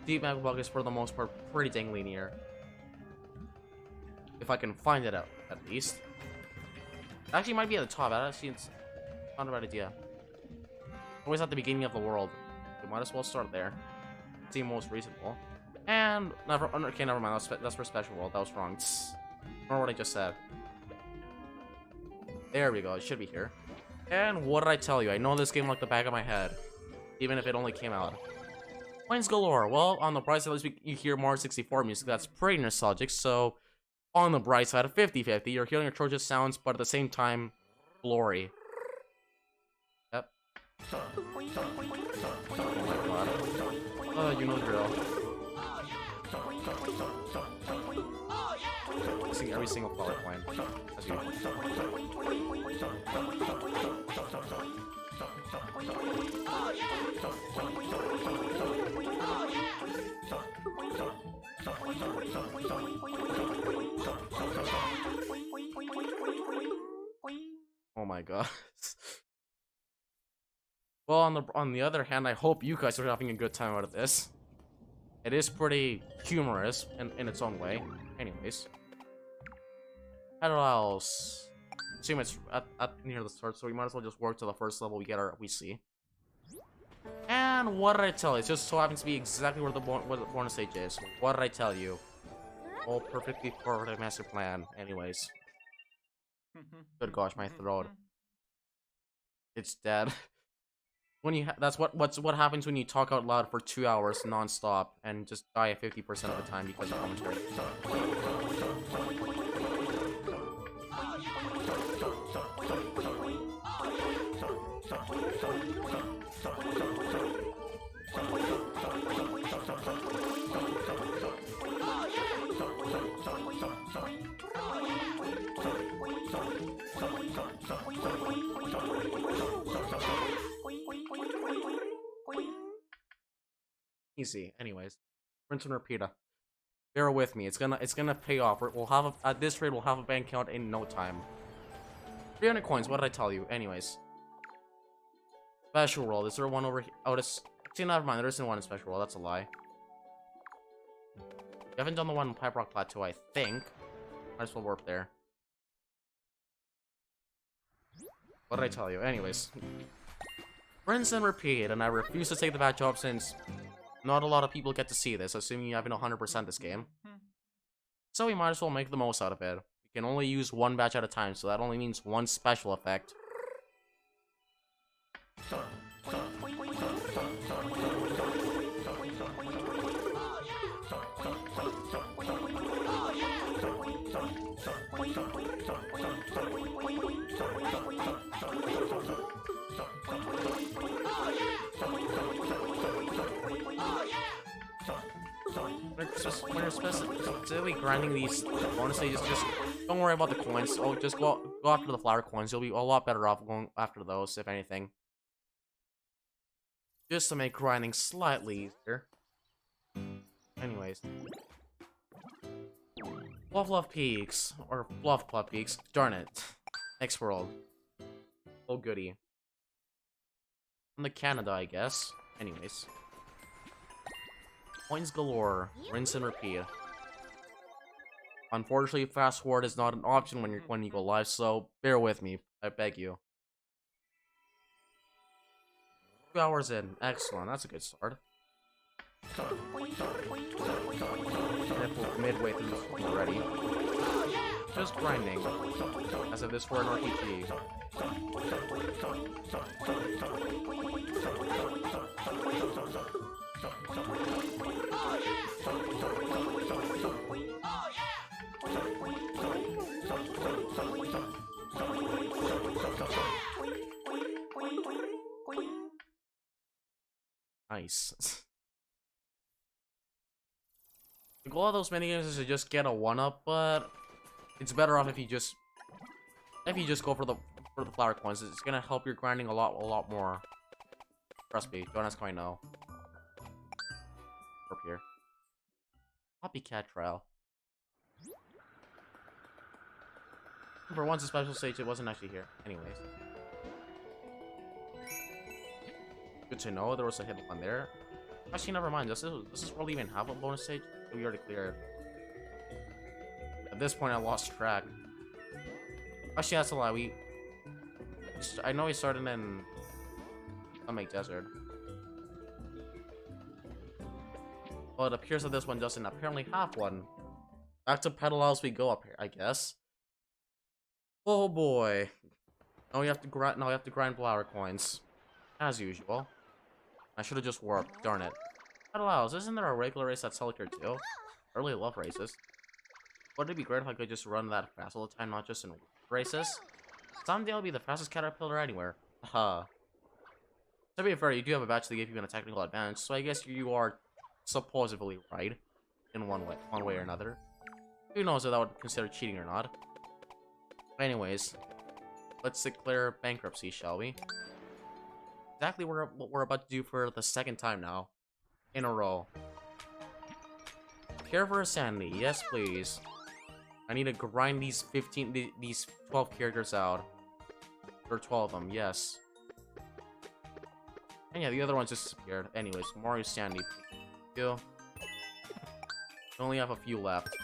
Deep Map Bug is for the most part pretty dang linear. If I can find it out, at least. It actually might be at the top. It's not a bad idea. Always at the beginning of the world. We might as well start there. Seem most reasonable. And okay, never mind. That's for special world. That was wrong. Remember what I just said. There we go. It should be here. And what did I tell you? I know this game like the back of my head, even if it only came out. Coins galore. Well, on the bright side, at least you hear Mario 64 music. That's pretty nostalgic. So, on the bright side of 50-50, you're hearing atrocious sounds, but at the same time, glory. Yep. Oh my god. Oh, you know the drill. Missing every single flower coin. As you. Oh my god. Well, on the other hand, I hope you guys are having a good time out of this. It is pretty humorous in its own way. Anyways. Parallels. Assume it's at near the start, so we might as well just work to the first level we see. And what did I tell you? It just so happens to be exactly where the bonus stage is. What did I tell you? All perfectly part of the master plan. Anyways. Good gosh, my throat. It's dead. When you that's what happens when you talk out loud for 2 hours non-stop and just die 50% of the time because of commentary. Easy. Anyways, rinse and repeat. Bear with me. It's gonna pay off. We'll have at this rate we'll have a bank account in no time. 300 coins. What did I tell you? Anyways, special world. Is there one over here? Oh, see, never mind. There isn't one in special world. That's a lie. We haven't done the one in Pipe Rock Plateau. I think. Might as well warp there. What did I tell you? Anyways, rinse and repeat. And I refuse to take the bad job since not a lot of people get to see this, assuming you haven't 100% this game. So we might as well make the most out of it. We can only use one batch at a time, so that only means one special effect. When you're specifically grinding these bonus stages, just don't worry about the coins. Oh, just go after the flower coins. You'll be a lot better off going after those, if anything. Just to make grinding slightly easier. Anyways. Fluff Peaks. Or Fluff Peaks. Darn it. Next world. Oh goody. From the Canada, I guess. Anyways. Coins galore. Rinse and repeat. Unfortunately, fast forward is not an option when you go live, so bear with me. I beg you. 2 hours in. Excellent. That's a good start. Midway through this one already. Just grinding. As if this were an RPG. Nice. The goal of those minigames is to just get a 1-up, but it's better off if you just go for the flower coins. It's gonna help your grinding a lot more. Trust me, don't ask how I know. Up here. Copycat trial. For once a special stage, it wasn't actually here. Anyways. Good to know, there was a hidden one there. Actually, never mind. Does this world even have a bonus stage? We already cleared. At this point, I lost track. Actually, that's a lie. I know we started in Stomach Desert. Well, it appears that this one doesn't apparently have one. Back to Pedal as we go up here, I guess. Oh boy. Now we have to grind flower coins. As usual. I should have just warped, darn it. Pedal isn't there a regular race at Celicar too? I really love races. Wouldn't it be great if I could just run that fast all the time, not just in races? Someday I'll be the fastest caterpillar anywhere. Haha. To be fair, you do have a badge that gave you a technical advantage, so I guess you are supposedly right. In one way or another. Who knows if that would consider cheating or not. Anyways, let's declare bankruptcy, shall we? exactly what we're about to do for the second time now. In a row. Care for Sandy, yes please. I need to grind these 12 characters out. Or 12 of them, yes. And yeah, the other ones just disappeared. Anyways, Mario Sandy. We only have a few left.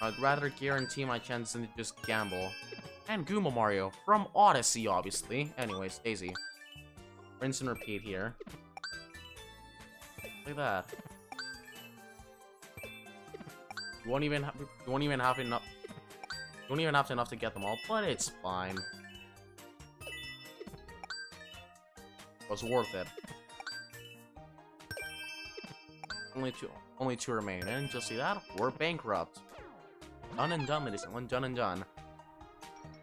I'd rather guarantee my chances than to just gamble. And Goomba Mario from Odyssey, obviously. Anyways, Daisy. Rinse and repeat here. Look at that. You won't even have enough. You won't even have enough to get them all, but it's fine. It was worth it. Only two remain, and just see that we're bankrupt. Done and done, ladies and gentlemen, done and done.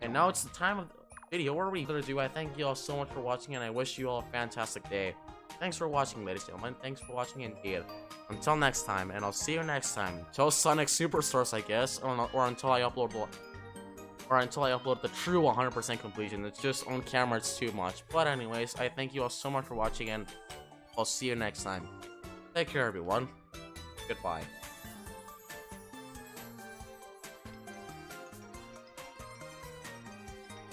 And now it's the time of the video where we gonna do. I thank you all so much for watching, and I wish you all a fantastic day. Thanks for watching, ladies and gentlemen. Thanks for watching indeed. Until next time, and I'll see you next time. Until Sonic Superstars, I guess, or until I upload the true 100% completion. It's just on camera, it's too much. But anyways, I thank you all so much for watching, and I'll see you next time. Take care, everyone. Goodbye.